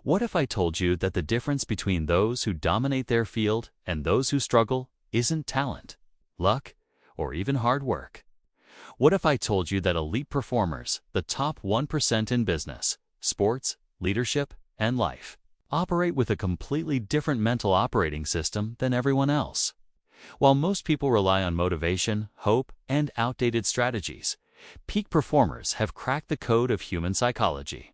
What if I told you that the difference between those who dominate their field and those who struggle isn't talent, luck, or even hard work? What if I told you that elite performers, the top 1% in business, sports, leadership, and life, operate with a completely different mental operating system than everyone else? While most people rely on motivation, hope, and outdated strategies, peak performers have cracked the code of human psychology.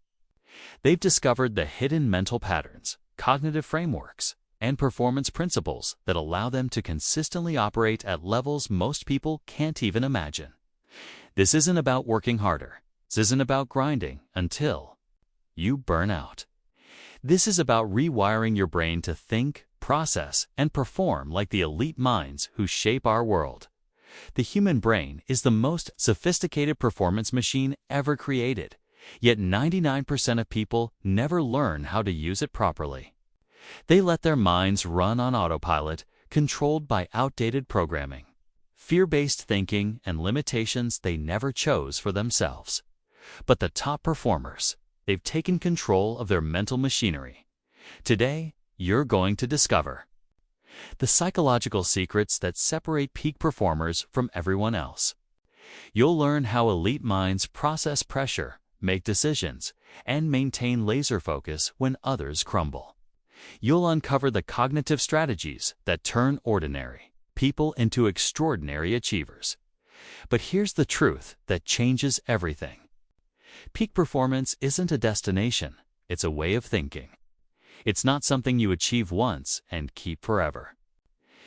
They've discovered the hidden mental patterns, cognitive frameworks, and performance principles that allow them to consistently operate at levels most people can't even imagine. This isn't about working harder. This isn't about grinding until you burn out. This is about rewiring your brain to think, process, and perform like the elite minds who shape our world. The human brain is the most sophisticated performance machine ever created, yet 99% of people never learn how to use it properly. They let their minds run on autopilot, controlled by outdated programming, fear-based thinking, and limitations they never chose for themselves. But the top performers, they've taken control of their mental machinery. Today, you're going to discover the psychological secrets that separate peak performers from everyone else. You'll learn how elite minds process pressure, make decisions, and maintain laser focus when others crumble. You'll uncover the cognitive strategies that turn ordinary people into extraordinary achievers. But here's the truth that changes everything. Peak performance isn't a destination, it's a way of thinking. It's not something you achieve once and keep forever.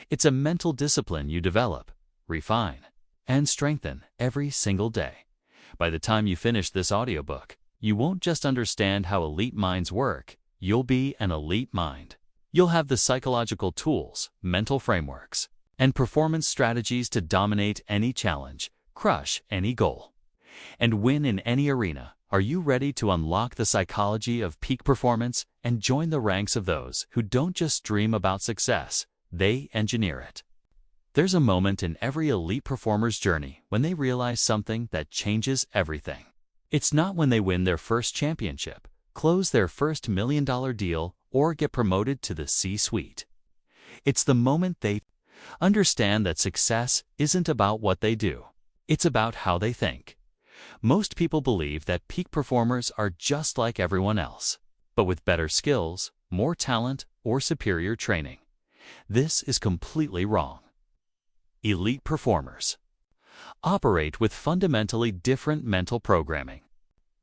It's a mental discipline you develop, refine, and strengthen every single day. By the time you finish this audiobook, you won't just understand how elite minds work, you'll be an elite mind. You'll have the psychological tools, mental frameworks, and performance strategies to dominate any challenge, crush any goal, and win in any arena. Are you ready to unlock the psychology of peak performance and join the ranks of those who don't just dream about success, they engineer it? There's a moment in every elite performer's journey when they realize something that changes everything. It's not when they win their first championship, close their first $1 million deal, or get promoted to the C-suite. It's the moment they understand that success isn't about what they do. It's about how they think. Most people believe that peak performers are just like everyone else, but with better skills, more talent, or superior training. This is completely wrong. Elite performers operate with fundamentally different mental programming.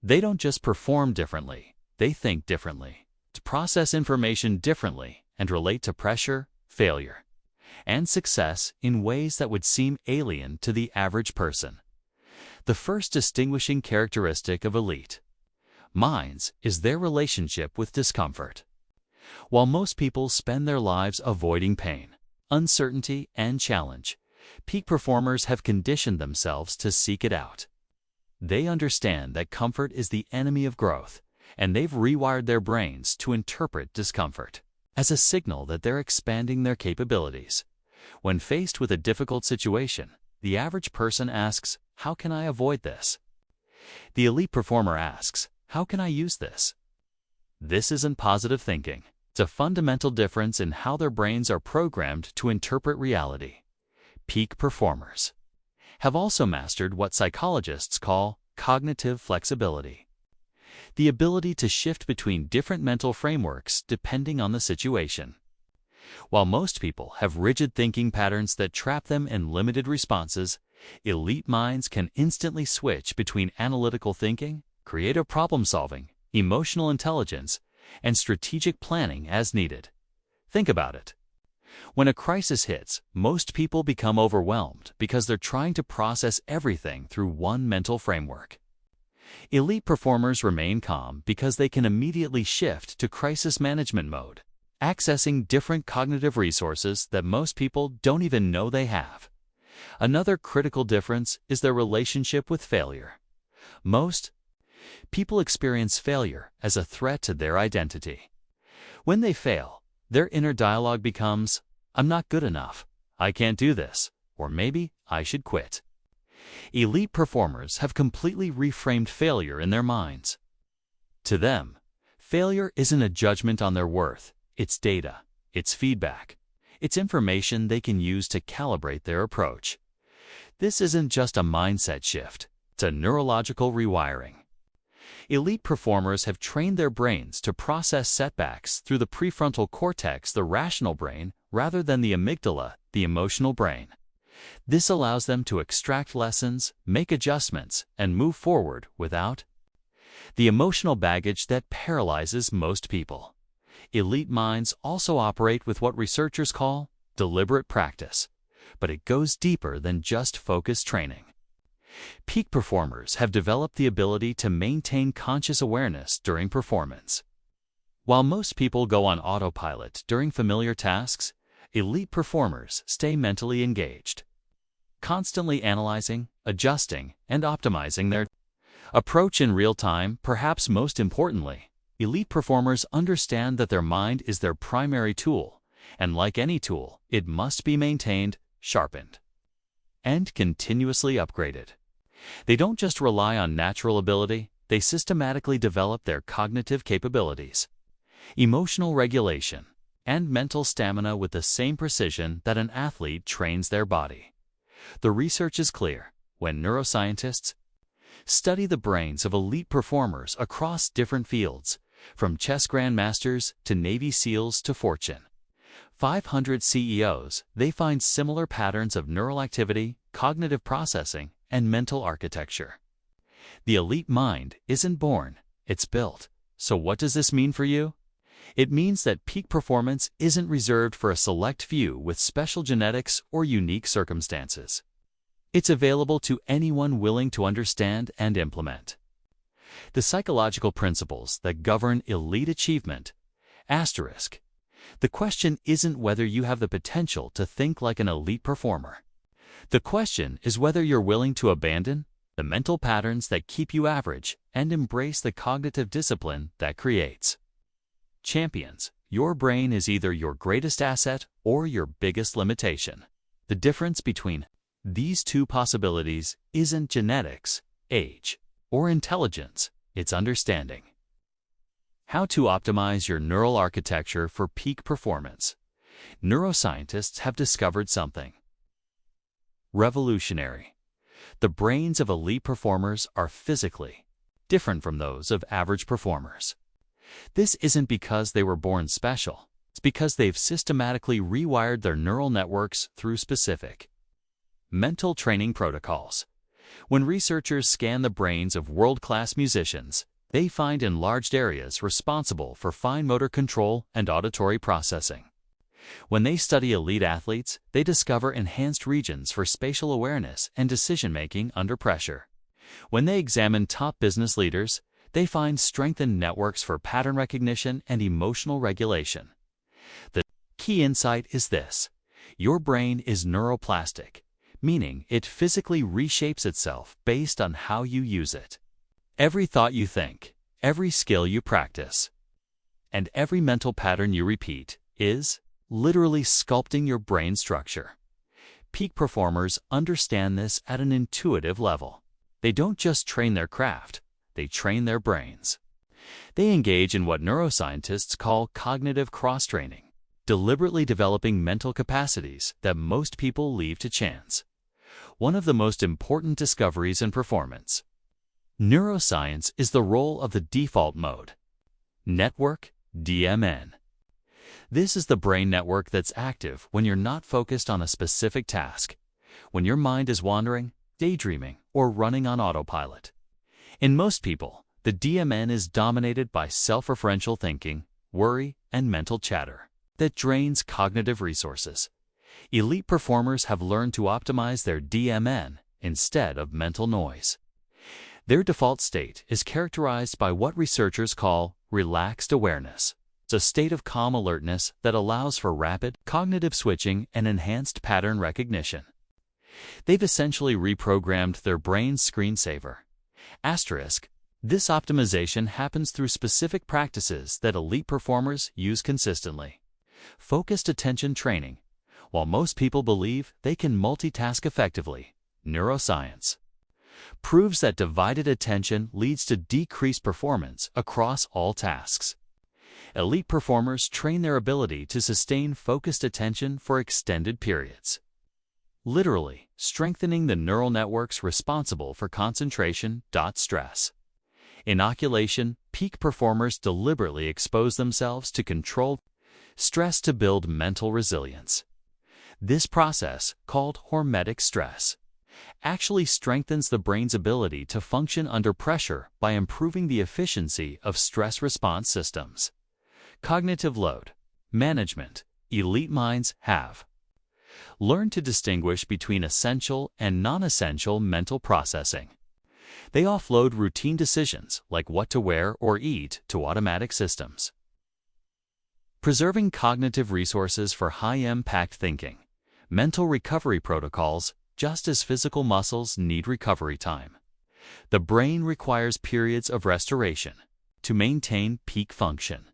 They don't just perform differently, they think differently, to process information differently, and relate to pressure, failure, and success in ways that would seem alien to the average person. The first distinguishing characteristic of elite minds is their relationship with discomfort. While most people spend their lives avoiding pain, uncertainty, and challenge, peak performers have conditioned themselves to seek it out. They understand that comfort is the enemy of growth, and they've rewired their brains to interpret discomfort as a signal that they're expanding their capabilities. When faced with a difficult situation, the average person asks, "How can I avoid this?" The elite performer asks, "How can I use this?" This isn't positive thinking. It's a fundamental difference in how their brains are programmed to interpret reality. Peak performers have also mastered what psychologists call cognitive flexibility, the ability to shift between different mental frameworks depending on the situation. While most people have rigid thinking patterns that trap them in limited responses, elite minds can instantly switch between analytical thinking, creative problem-solving, emotional intelligence, and strategic planning as needed. Think about it. When a crisis hits, most people become overwhelmed because they're trying to process everything through one mental framework. Elite performers remain calm because they can immediately shift to crisis management mode, accessing different cognitive resources that most people don't even know they have. Another critical difference is their relationship with failure. Most people experience failure as a threat to their identity. When they fail, their inner dialogue becomes, "I'm not good enough, I can't do this, or maybe I should quit." Elite performers have completely reframed failure in their minds. To them, Failure isn't a judgment on their worth. It's data. It's feedback. It's information they can use to calibrate their approach. This isn't just a mindset shift. It's a neurological rewiring. Elite performers have trained their brains to process setbacks through the prefrontal cortex, the rational brain, rather than the amygdala, the emotional brain. This allows them to extract lessons, make adjustments, and move forward without the emotional baggage that paralyzes most people. Elite minds also operate with what researchers call deliberate practice, but it goes deeper than just focused training. Peak performers have developed the ability to maintain conscious awareness during performance. While most people go on autopilot during familiar tasks, elite performers stay mentally engaged, constantly analyzing, adjusting, and optimizing their approach in real time. Perhaps most importantly, elite performers understand that their mind is their primary tool, and like any tool, it must be maintained, sharpened, and continuously upgraded. They don't just rely on natural ability, they systematically develop their cognitive capabilities, emotional regulation, and mental stamina with the same precision that an athlete trains their body. The research is clear. When neuroscientists study the brains of elite performers across different fields, from chess grandmasters to Navy SEALs to Fortune 500 CEOs, they find similar patterns of neural activity, cognitive processing, and mental architecture. The elite mind isn't born, it's built. So what does this mean for you? It means that peak performance isn't reserved for a select few with special genetics or unique circumstances. It's available to anyone willing to understand and implement the psychological principles that govern elite achievement. Asterisk. The question isn't whether you have the potential to think like an elite performer. The question is whether you're willing to abandon the mental patterns that keep you average and embrace the cognitive discipline that creates champions. Your brain is either your greatest asset or your biggest limitation. The difference between these two possibilities isn't genetics, age, or intelligence, it's understanding. How to optimize your neural architecture for peak performance. Neuroscientists have discovered something revolutionary. The brains of elite performers are physically different from those of average performers. This isn't because they were born special. It's because they've systematically rewired their neural networks through specific mental training protocols. When researchers scan the brains of world-class musicians, they find enlarged areas responsible for fine motor control and auditory processing. When they study elite athletes, they discover enhanced regions for spatial awareness and decision-making under pressure. When they examine top business leaders, they find strengthened networks for pattern recognition and emotional regulation. The key insight is this: your brain is neuroplastic, meaning it physically reshapes itself based on how you use it. Every thought you think, every skill you practice, and every mental pattern you repeat is literally sculpting your brain structure. Peak performers understand this at an intuitive level. They don't just train their craft, they train their brains. They engage in what neuroscientists call cognitive cross-training, deliberately developing mental capacities that most people leave to chance. One of the most important discoveries in performance neuroscience is the role of the default mode network, DMN. This is the brain network that's active when you're not focused on a specific task, when your mind is wandering, daydreaming, or running on autopilot. In most people, the DMN is dominated by self-referential thinking, worry, and mental chatter that drains cognitive resources. Elite performers have learned to optimize their DMN instead of mental noise. Their default state is characterized by what researchers call relaxed awareness. It's a state of calm alertness that allows for rapid cognitive switching and enhanced pattern recognition. They've essentially reprogrammed their brain's screensaver. Asterisk. This optimization happens through specific practices that elite performers use consistently. Focused attention training. While most people believe they can multitask effectively, neuroscience proves that divided attention leads to decreased performance across all tasks. Elite performers train their ability to sustain focused attention for extended periods, literally strengthening the neural networks responsible for concentration. Stress inoculation. Peak performers deliberately expose themselves to controlled stress to build mental resilience. This process, called hormetic stress, actually strengthens the brain's ability to function under pressure by improving the efficiency of stress response systems. Cognitive load management. Elite minds have learned to distinguish between essential and non-essential mental processing. They offload routine decisions like what to wear or eat to automatic systems, preserving cognitive resources for high-impact thinking. Mental recovery protocols. Just as physical muscles need recovery time, the brain requires periods of restoration to maintain peak function.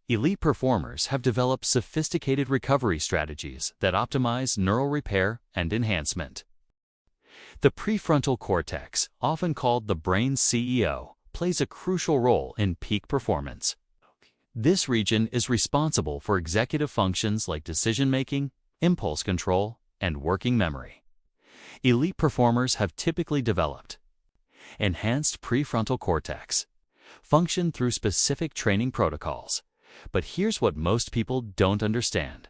Elite performers have developed sophisticated recovery strategies that optimize neural repair and enhancement. The prefrontal cortex, often called the brain's CEO, plays a crucial role in peak performance. This region is responsible for executive functions like decision-making, impulse control, and working memory. Elite performers have typically developed enhanced prefrontal cortex function through specific training protocols. But here's what most people don't understand.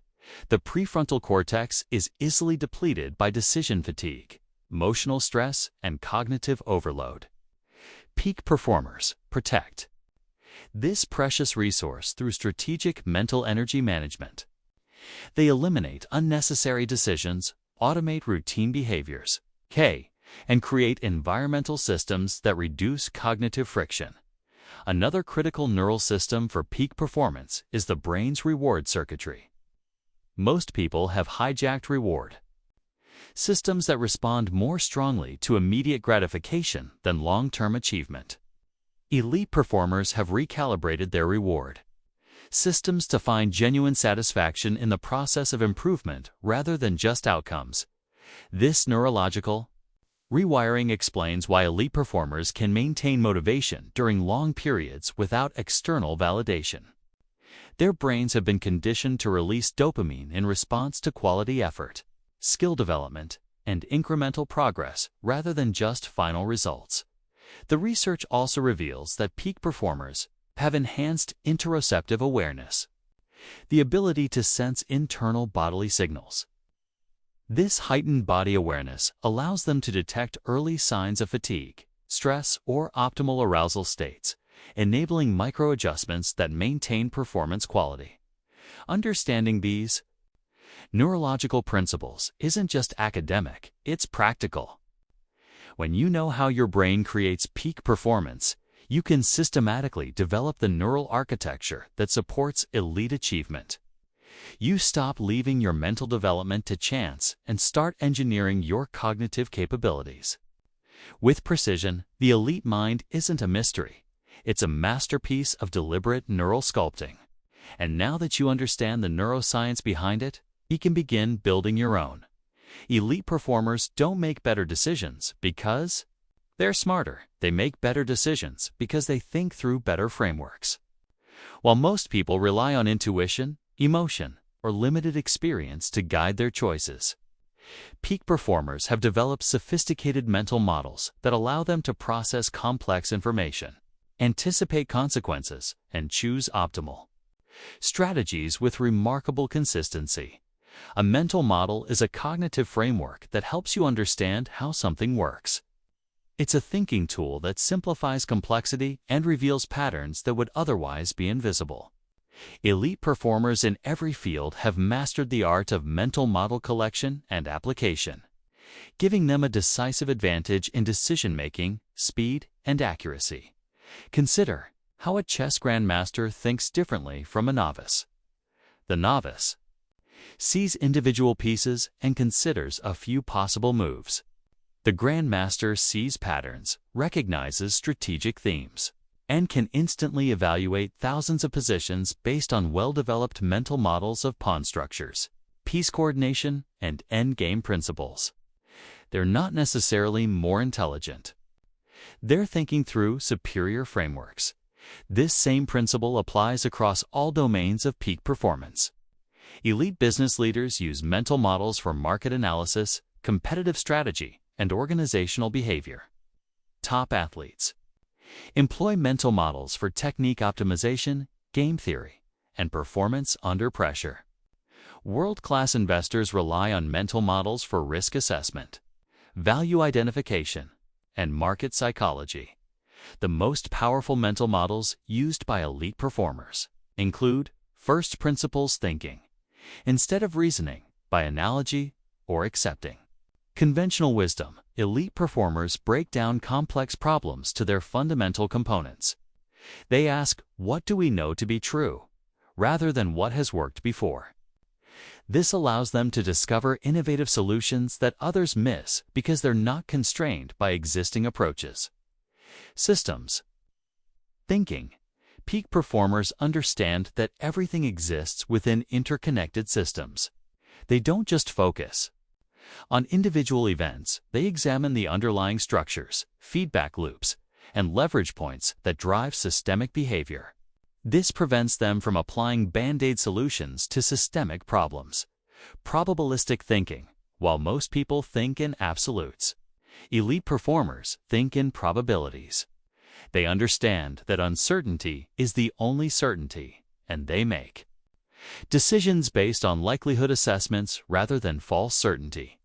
The prefrontal cortex is easily depleted by decision fatigue, emotional stress, and cognitive overload. Peak performers protect this precious resource through strategic mental energy management. They eliminate unnecessary decisions, automate routine behaviors, and create environmental systems that reduce cognitive friction. Another critical neural system for peak performance is the brain's reward circuitry. Most people have hijacked reward systems that respond more strongly to immediate gratification than long-term achievement. Elite performers have recalibrated their reward systems to find genuine satisfaction in the process of improvement rather than just outcomes. This neurological rewiring explains why elite performers can maintain motivation during long periods without external validation. Their brains have been conditioned to release dopamine in response to quality effort, skill development, and incremental progress rather than just final results. The research also reveals that peak performers have enhanced interoceptive awareness, the ability to sense internal bodily signals. This heightened body awareness allows them to detect early signs of fatigue, stress, or optimal arousal states, enabling micro-adjustments that maintain performance quality. Understanding these neurological principles isn't just academic, it's practical. When you know how your brain creates peak performance, you can systematically develop the neural architecture that supports elite achievement. You stop leaving your mental development to chance and start engineering your cognitive capabilities. With precision, the elite mind isn't a mystery. It's a masterpiece of deliberate neural sculpting. And now that you understand the neuroscience behind it, you can begin building your own. Elite performers don't make better decisions because they're smarter. They make better decisions because they think through better frameworks. While most people rely on intuition, emotion, or limited experience to guide their choices, peak performers have developed sophisticated mental models that allow them to process complex information, anticipate consequences, and choose optimal strategies with remarkable consistency. A mental model is a cognitive framework that helps you understand how something works. It's a thinking tool that simplifies complexity and reveals patterns that would otherwise be invisible. Elite performers in every field have mastered the art of mental model collection and application, giving them a decisive advantage in decision-making, speed, and accuracy. Consider how a chess grandmaster thinks differently from a novice. The novice sees individual pieces and considers a few possible moves. The grandmaster sees patterns, recognizes strategic themes, and can instantly evaluate thousands of positions based on well-developed mental models of pawn structures, piece coordination, and endgame principles. They're not necessarily more intelligent. They're thinking through superior frameworks. This same principle applies across all domains of peak performance. Elite business leaders use mental models for market analysis, competitive strategy, and organizational behavior. Top athletes employ mental models for technique optimization, game theory, and performance under pressure. World-class investors rely on mental models for risk assessment, value identification, and market psychology. The most powerful mental models used by elite performers include first principles thinking, instead of reasoning, by analogy or accepting. Conventional wisdom. Elite performers break down complex problems to their fundamental components. They ask, what do we know to be true, rather than what has worked before. This allows them to discover innovative solutions that others miss because they're not constrained by existing approaches. Systems thinking. Peak performers understand that everything exists within interconnected systems. They don't just focus on individual events, they examine the underlying structures, feedback loops, and leverage points that drive systemic behavior. This prevents them from applying band-aid solutions to systemic problems. Probabilistic thinking. While most people think in absolutes, elite performers think in probabilities. They understand that uncertainty is the only certainty, and they make decisions based on likelihood assessments rather than false certainty.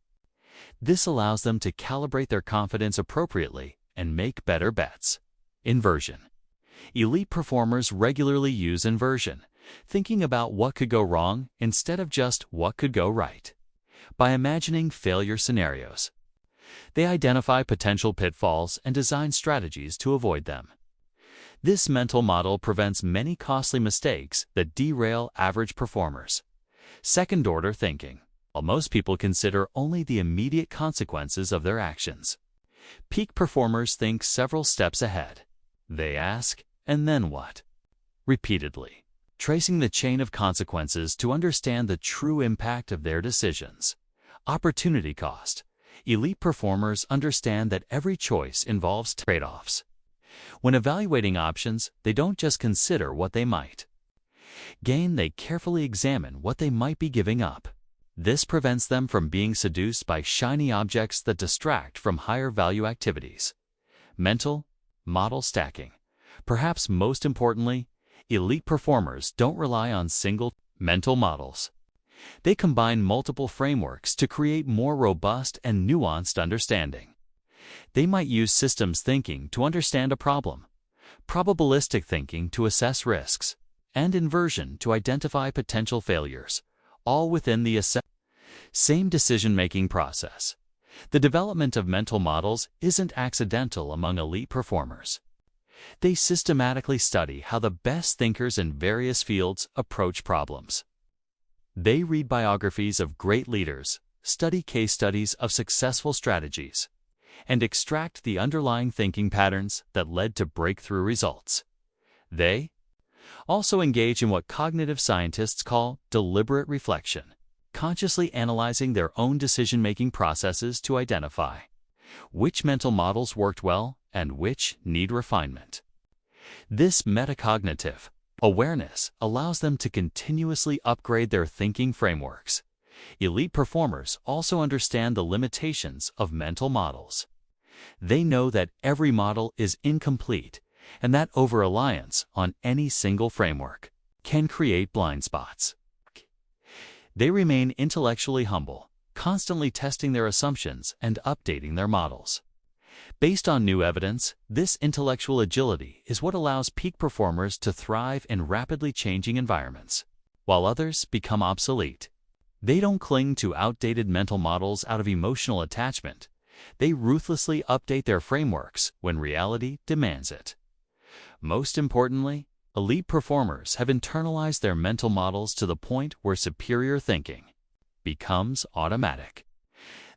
This allows them to calibrate their confidence appropriately and make better bets. Inversion. Elite performers regularly use inversion, thinking about what could go wrong instead of just what could go right. By imagining failure scenarios, they identify potential pitfalls and design strategies to avoid them. This mental model prevents many costly mistakes that derail average performers. Second-order thinking. While most people consider only the immediate consequences of their actions, peak performers think several steps ahead. They ask, and then what? Repeatedly, tracing the chain of consequences to understand the true impact of their decisions. Opportunity cost. Elite performers understand that every choice involves trade-offs. When evaluating options, they don't just consider what they might gain, they carefully examine what they might be giving up. This prevents them from being seduced by shiny objects that distract from higher value activities. Mental model stacking. Perhaps most importantly, elite performers don't rely on single mental models. They combine multiple frameworks to create more robust and nuanced understanding. They might use systems thinking to understand a problem, probabilistic thinking to assess risks, and inversion to identify potential failures, all within the same decision-making process. The development of mental models isn't accidental among elite performers. They systematically study how the best thinkers in various fields approach problems. They read biographies of great leaders, study case studies of successful strategies, and extract the underlying thinking patterns that led to breakthrough results. They also engage in what cognitive scientists call deliberate reflection, consciously analyzing their own decision-making processes to identify which mental models worked well and which need refinement. This metacognitive awareness allows them to continuously upgrade their thinking frameworks. Elite performers also understand the limitations of mental models. They know that every model is incomplete and that over-reliance on any single framework can create blind spots. They remain intellectually humble, constantly testing their assumptions and updating their models. Based on new evidence, this intellectual agility is what allows peak performers to thrive in rapidly changing environments, while others become obsolete. They don't cling to outdated mental models out of emotional attachment. They ruthlessly update their frameworks when reality demands it. Most importantly, elite performers have internalized their mental models to the point where superior thinking becomes automatic.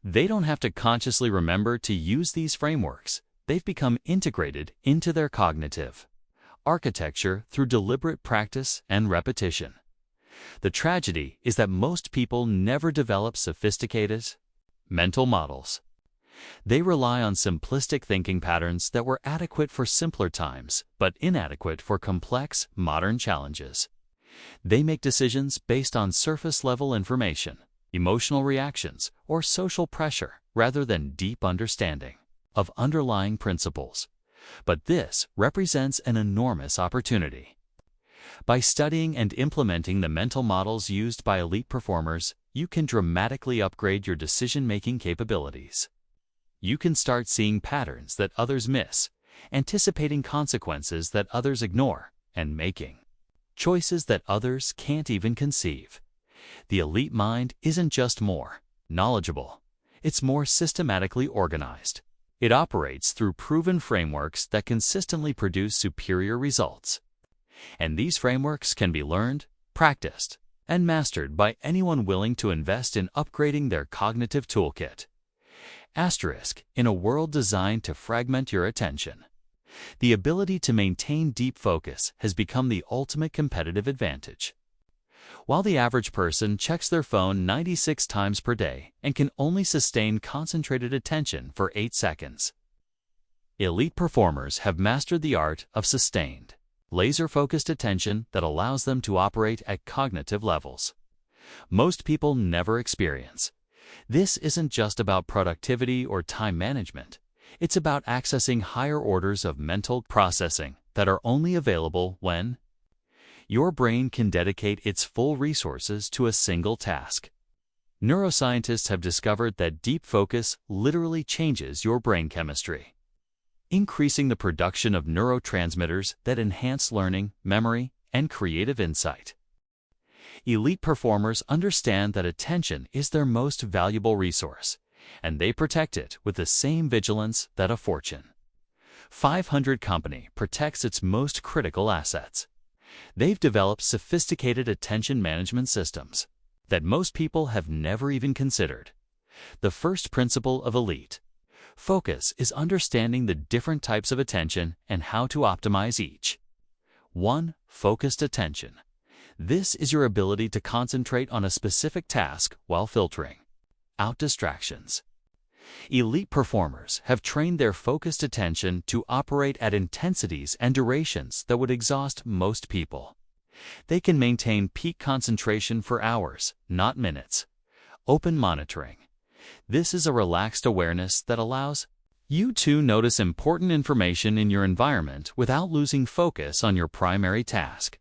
They don't have to consciously remember to use these frameworks. They've become integrated into their cognitive architecture through deliberate practice and repetition. The tragedy is that most people never develop sophisticated mental models. They rely on simplistic thinking patterns that were adequate for simpler times, but inadequate for complex, modern challenges. They make decisions based on surface-level information, emotional reactions, or social pressure, rather than deep understanding of underlying principles. But this represents an enormous opportunity. By studying and implementing the mental models used by elite performers, you can dramatically upgrade your decision-making capabilities. You can start seeing patterns that others miss, anticipating consequences that others ignore, and making choices that others can't even conceive. The elite mind isn't just more knowledgeable, it's more systematically organized. It operates through proven frameworks that consistently produce superior results. And these frameworks can be learned, practiced, and mastered by anyone willing to invest in upgrading their cognitive toolkit. Asterisk, in a world designed to fragment your attention, the ability to maintain deep focus has become the ultimate competitive advantage. While the average person checks their phone 96 times per day and can only sustain concentrated attention for 8 seconds, elite performers have mastered the art of sustained, laser-focused attention that allows them to operate at cognitive levels most people never experience. This isn't just about productivity or time management. It's about accessing higher orders of mental processing that are only available when your brain can dedicate its full resources to a single task. Neuroscientists have discovered that deep focus literally changes your brain chemistry, increasing the production of neurotransmitters that enhance learning, memory, and creative insight. Elite performers understand that attention is their most valuable resource, and they protect it with the same vigilance that a Fortune 500 company protects its most critical assets. They've developed sophisticated attention management systems that most people have never even considered. The first principle of elite focus is understanding the different types of attention and how to optimize each. 1. Focused attention. This is your ability to concentrate on a specific task while filtering out distractions. Elite performers have trained their focused attention to operate at intensities and durations that would exhaust most people. They can maintain peak concentration for hours, not minutes. Open monitoring. This is a relaxed awareness that allows you to notice important information in your environment without losing focus on your primary task.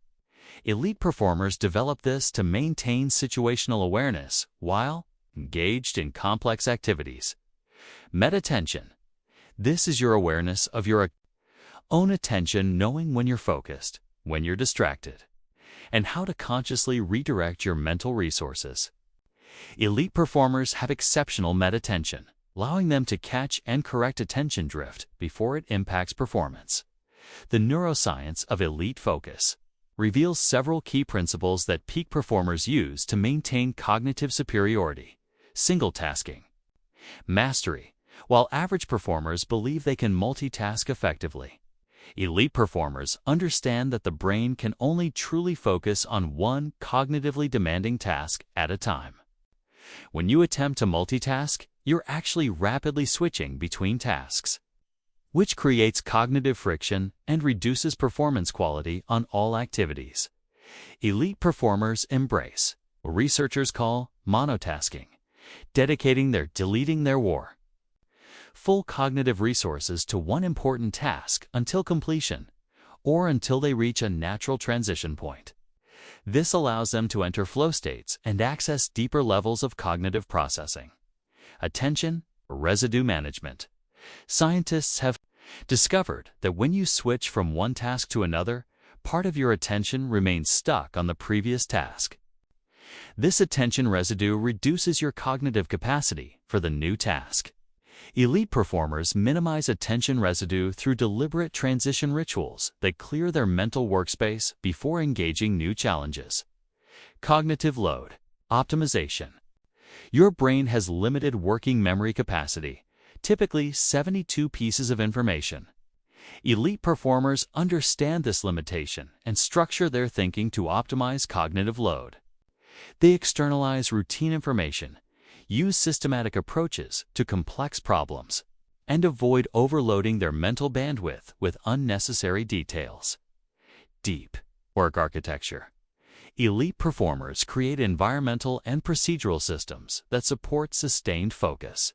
Elite performers develop this to maintain situational awareness while engaged in complex activities. Meta-attention. This is your awareness of your own attention, knowing when you're focused, when you're distracted, and how to consciously redirect your mental resources. Elite performers have exceptional meta-attention, allowing them to catch and correct attention drift before it impacts performance. The neuroscience of elite focus reveals several key principles that peak performers use to maintain cognitive superiority. Single tasking. Mastery. While average performers believe they can multitask effectively, elite performers understand that the brain can only truly focus on one cognitively demanding task at a time. When you attempt to multitask, you're actually rapidly switching between tasks, which creates cognitive friction and reduces performance quality on all activities. Elite performers embrace what researchers call monotasking, deleting their full cognitive resources to one important task until completion, or until they reach a natural transition point. This allows them to enter flow states and access deeper levels of cognitive processing. Attention residue management. Scientists have discovered that when you switch from one task to another, part of your attention remains stuck on the previous task. This attention residue reduces your cognitive capacity for the new task. Elite performers minimize attention residue through deliberate transition rituals that clear their mental workspace before engaging new challenges. Cognitive load optimization. Your brain has limited working memory capacity, typically 72 pieces of information. Elite performers understand this limitation and structure their thinking to optimize cognitive load. They externalize routine information, use systematic approaches to complex problems, and avoid overloading their mental bandwidth with unnecessary details. Deep work architecture. Elite performers create environmental and procedural systems that support sustained focus.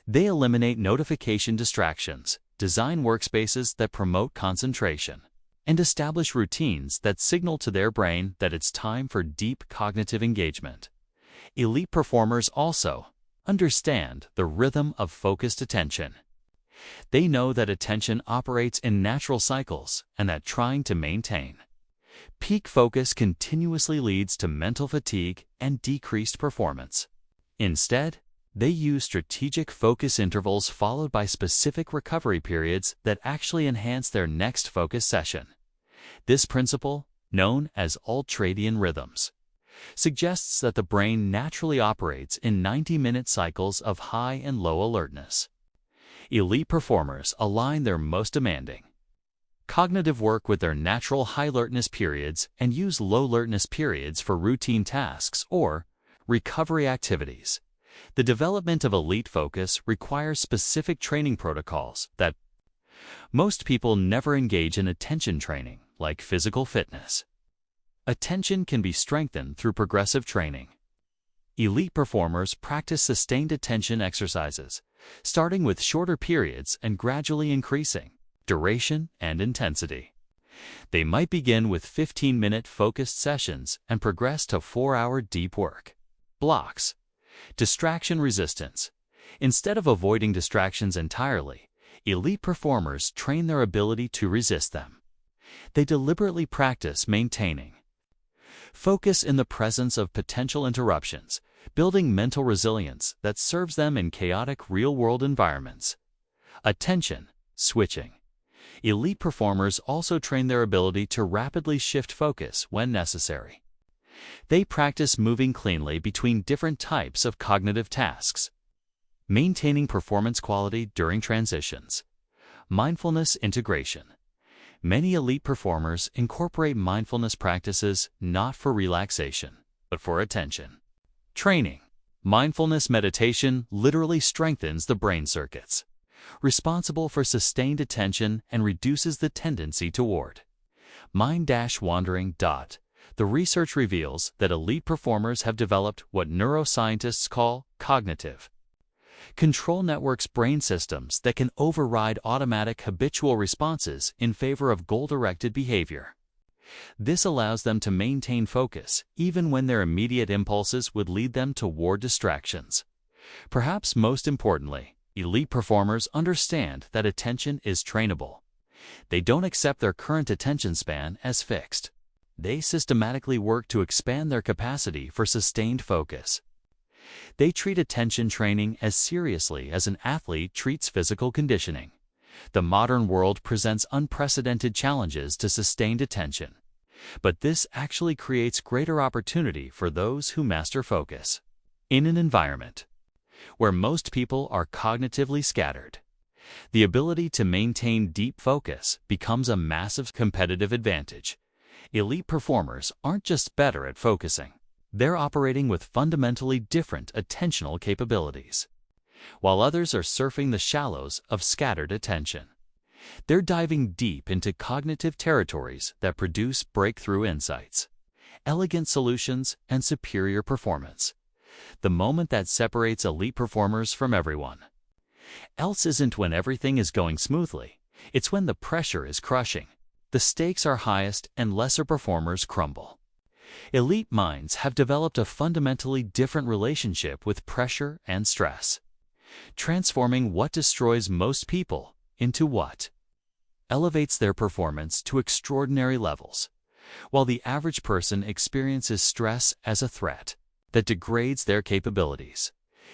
They eliminate notification distractions, design workspaces that promote concentration, and establish routines that signal to their brain that it's time for deep cognitive engagement. Elite performers also understand the rhythm of focused attention. They know that attention operates in natural cycles and that trying to maintain peak focus continuously leads to mental fatigue and decreased performance. Instead, they use strategic focus intervals followed by specific recovery periods that actually enhance their next focus session. This principle, known as ultradian rhythms, suggests that the brain naturally operates in 90-minute cycles of high and low alertness. Elite performers align their most demanding cognitive work with their natural high alertness periods and use low alertness periods for routine tasks or recovery activities. The development of elite focus requires specific training protocols that most people never engage in attention training, like physical fitness. Attention can be strengthened through progressive training. Elite performers practice sustained attention exercises, starting with shorter periods and gradually increasing duration and intensity. They might begin with 15-minute focused sessions and progress to 4-hour deep work blocks. Distraction resistance. Instead of avoiding distractions entirely, elite performers train their ability to resist them. They deliberately practice maintaining focus in the presence of potential interruptions, building mental resilience that serves them in chaotic real-world environments. Attention switching. Elite performers also train their ability to rapidly shift focus when necessary. They practice moving cleanly between different types of cognitive tasks, maintaining performance quality during transitions. Mindfulness integration. Many elite performers incorporate mindfulness practices not for relaxation, but for attention training. Mindfulness meditation literally strengthens the brain circuits responsible for sustained attention and reduces the tendency toward mind-wandering. The research reveals that elite performers have developed what neuroscientists call cognitive control networks, brain systems that can override automatic habitual responses in favor of goal-directed behavior. This allows them to maintain focus even when their immediate impulses would lead them toward distractions. Perhaps most importantly, elite performers understand that attention is trainable. They don't accept their current attention span as fixed. They systematically work to expand their capacity for sustained focus. They treat attention training as seriously as an athlete treats physical conditioning. The modern world presents unprecedented challenges to sustained attention, but this actually creates greater opportunity for those who master focus. In an environment where most people are cognitively scattered, the ability to maintain deep focus becomes a massive competitive advantage. Elite performers aren't just better at focusing, they're operating with fundamentally different attentional capabilities. While others are surfing the shallows of scattered attention, they're diving deep into cognitive territories that produce breakthrough insights, elegant solutions, and superior performance. The moment that separates elite performers from everyone else isn't when everything is going smoothly, it's when the pressure is crushing, the stakes are highest, and lesser performers crumble. Elite minds have developed a fundamentally different relationship with pressure and stress, transforming what destroys most people into what elevates their performance to extraordinary levels, while the average person experiences stress as a threat that degrades their capabilities.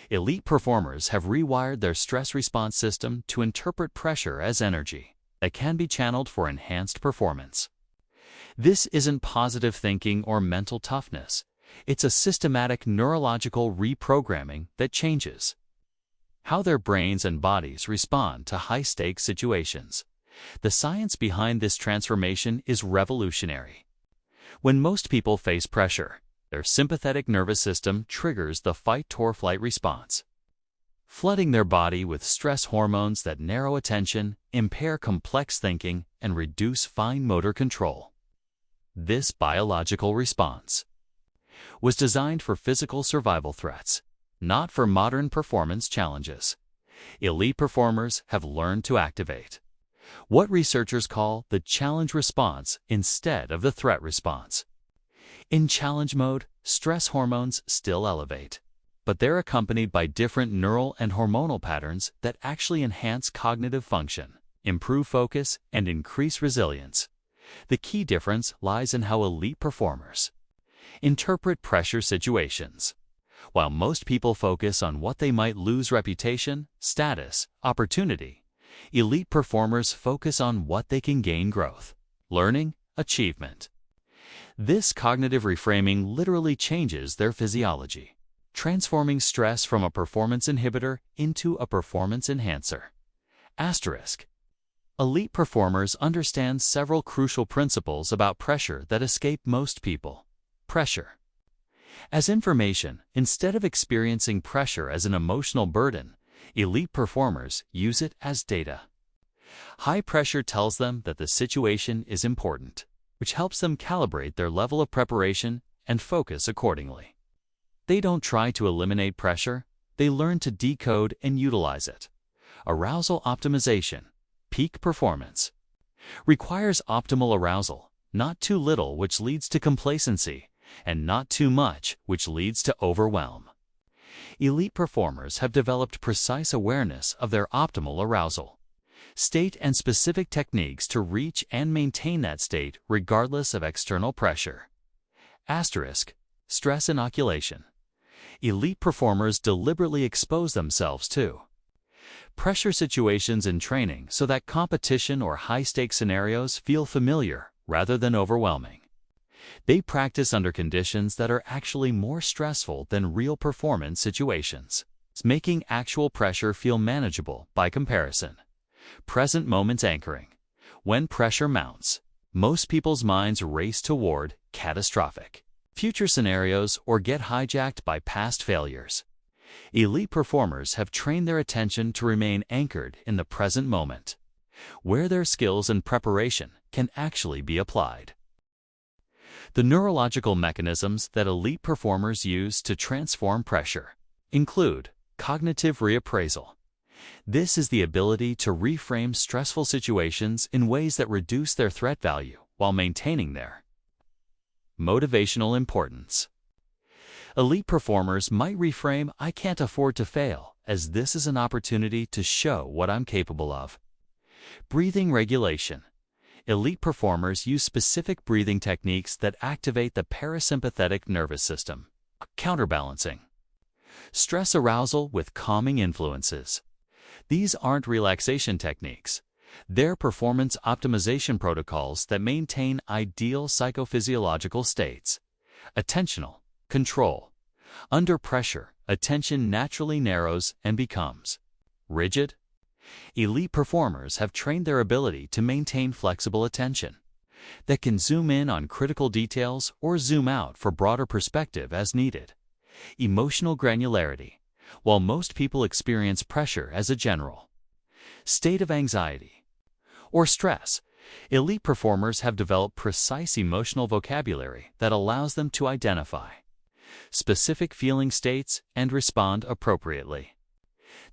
Elite performers have rewired their stress response system to interpret pressure as energy that can be channeled for enhanced performance. This isn't positive thinking or mental toughness. It's a systematic neurological reprogramming that changes how their brains and bodies respond to high-stakes situations. The science behind this transformation is revolutionary. When most people face pressure, Their sympathetic nervous system triggers the fight-or-flight response, flooding their body with stress hormones that narrow attention, impair complex thinking, and reduce fine motor control. This biological response was designed for physical survival threats, not for modern performance challenges. Elite performers have learned to activate what researchers call the challenge response instead of the threat response. In challenge mode, stress hormones still elevate, but they're accompanied by different neural and hormonal patterns that actually enhance cognitive function, improve focus, and increase resilience. The key difference lies in how elite performers interpret pressure situations. While most people focus on what they might lose: reputation, status, opportunity, elite performers focus on what they can gain: growth, learning, achievement. This cognitive reframing literally changes their physiology, transforming stress from a performance inhibitor into a performance enhancer. Asterisk. Elite performers understand several crucial principles about pressure that escape most people. Pressure as information. Instead of experiencing pressure as an emotional burden, elite performers use it as data. High pressure tells them that the situation is important, which helps them calibrate their level of preparation and focus accordingly. They don't try to eliminate pressure, they learn to decode and utilize it. Arousal optimization, peak performance, requires optimal arousal, not too little, which leads to complacency, and not too much, which leads to overwhelm. Elite performers have developed precise awareness of their optimal arousal state and specific techniques to reach and maintain that state regardless of external pressure. Asterisk. Stress inoculation. Elite performers deliberately expose themselves to pressure situations in training so that competition or high-stakes scenarios feel familiar rather than overwhelming. They practice under conditions that are actually more stressful than real performance situations, making actual pressure feel manageable by comparison. Present moment anchoring. When pressure mounts, most people's minds race toward catastrophic future scenarios or get hijacked by past failures. Elite performers have trained their attention to remain anchored in the present moment, where their skills and preparation can actually be applied. The neurological mechanisms that elite performers use to transform pressure include cognitive reappraisal. This is the ability to reframe stressful situations in ways that reduce their threat value while maintaining their motivational importance. Elite performers might reframe "I can't afford to fail" as "this is an opportunity to show what I'm capable of." Breathing regulation. Elite performers use specific breathing techniques that activate the parasympathetic nervous system, counterbalancing stress arousal with calming influences. These aren't relaxation techniques. They're performance optimization protocols that maintain ideal psychophysiological states. Attentional control. Under pressure, attention naturally narrows and becomes rigid. Elite performers have trained their ability to maintain flexible attention that can zoom in on critical details or zoom out for broader perspective as needed. Emotional granularity. While most people experience pressure as a general state of anxiety or stress, elite performers have developed precise emotional vocabulary that allows them to identify specific feeling states and respond appropriately.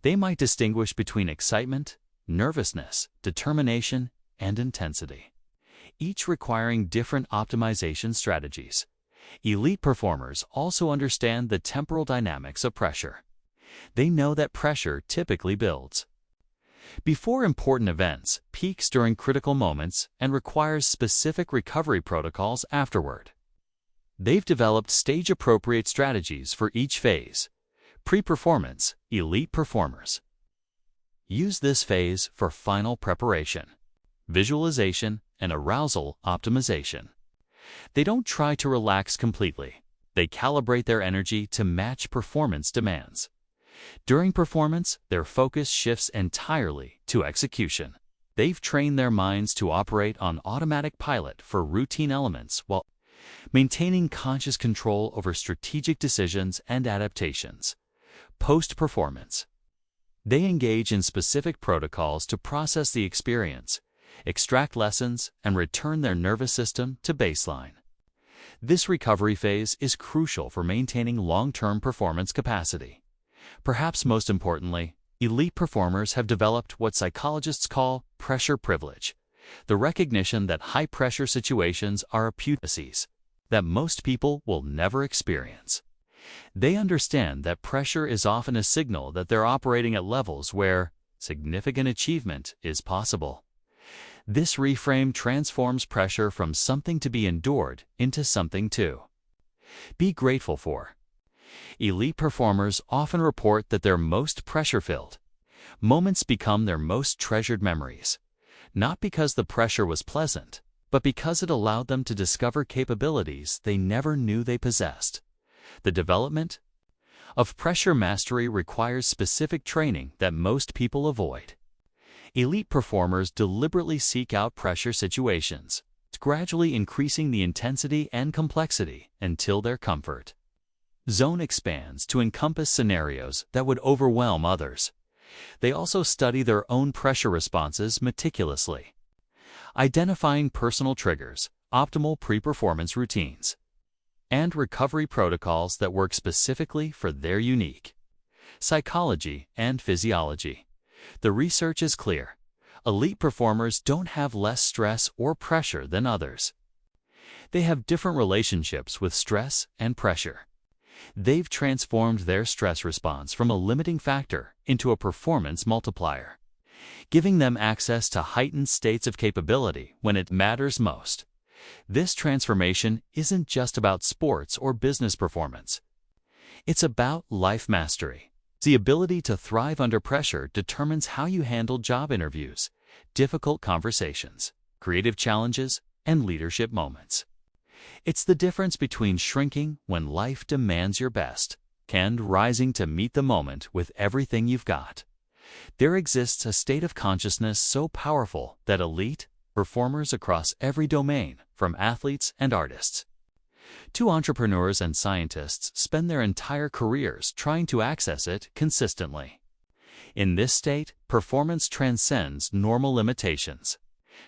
They might distinguish between excitement, nervousness, determination, and intensity, each requiring different optimization strategies. Elite performers also understand the temporal dynamics of pressure. They know that pressure typically builds before important events, peaks during critical moments, and requires specific recovery protocols afterward. They've developed stage-appropriate strategies for each phase. Pre-performance. Elite performers use this phase for final preparation, visualization, and arousal optimization. They don't try to relax completely. They calibrate their energy to match performance demands. During performance, their focus shifts entirely to execution. They've trained their minds to operate on automatic pilot for routine elements while maintaining conscious control over strategic decisions and adaptations. Post-performance. They engage in specific protocols to process the experience, extract lessons, and return their nervous system to baseline. This recovery phase is crucial for maintaining long-term performance capacity. Perhaps most importantly, elite performers have developed what psychologists call pressure privilege, the recognition that high-pressure situations are apotheoses that most people will never experience. They understand that pressure is often a signal that they're operating at levels where significant achievement is possible. This reframe transforms pressure from something to be endured into something to be grateful for. Elite performers often report that their most pressure-filled moments become their most treasured memories, not because the pressure was pleasant, but because it allowed them to discover capabilities they never knew they possessed. The development of pressure mastery requires specific training that most people avoid. Elite performers deliberately seek out pressure situations, gradually increasing the intensity and complexity until their comfort zone expands to encompass scenarios that would overwhelm others. They also study their own pressure responses meticulously, identifying personal triggers, optimal pre-performance routines, and recovery protocols that work specifically for their unique psychology and physiology. The research is clear. Elite performers don't have less stress or pressure than others. They have different relationships with stress and pressure. They've transformed their stress response from a limiting factor into a performance multiplier, giving them access to heightened states of capability when it matters most. This transformation isn't just about sports or business performance. It's about life mastery. The ability to thrive under pressure determines how you handle job interviews, difficult conversations, creative challenges, and leadership moments. It's the difference between shrinking when life demands your best and rising to meet the moment with everything you've got. There exists a state of consciousness so powerful that elite performers across every domain, from athletes and artists to entrepreneurs and scientists, spend their entire careers trying to access it consistently. In this state, performance transcends normal limitations.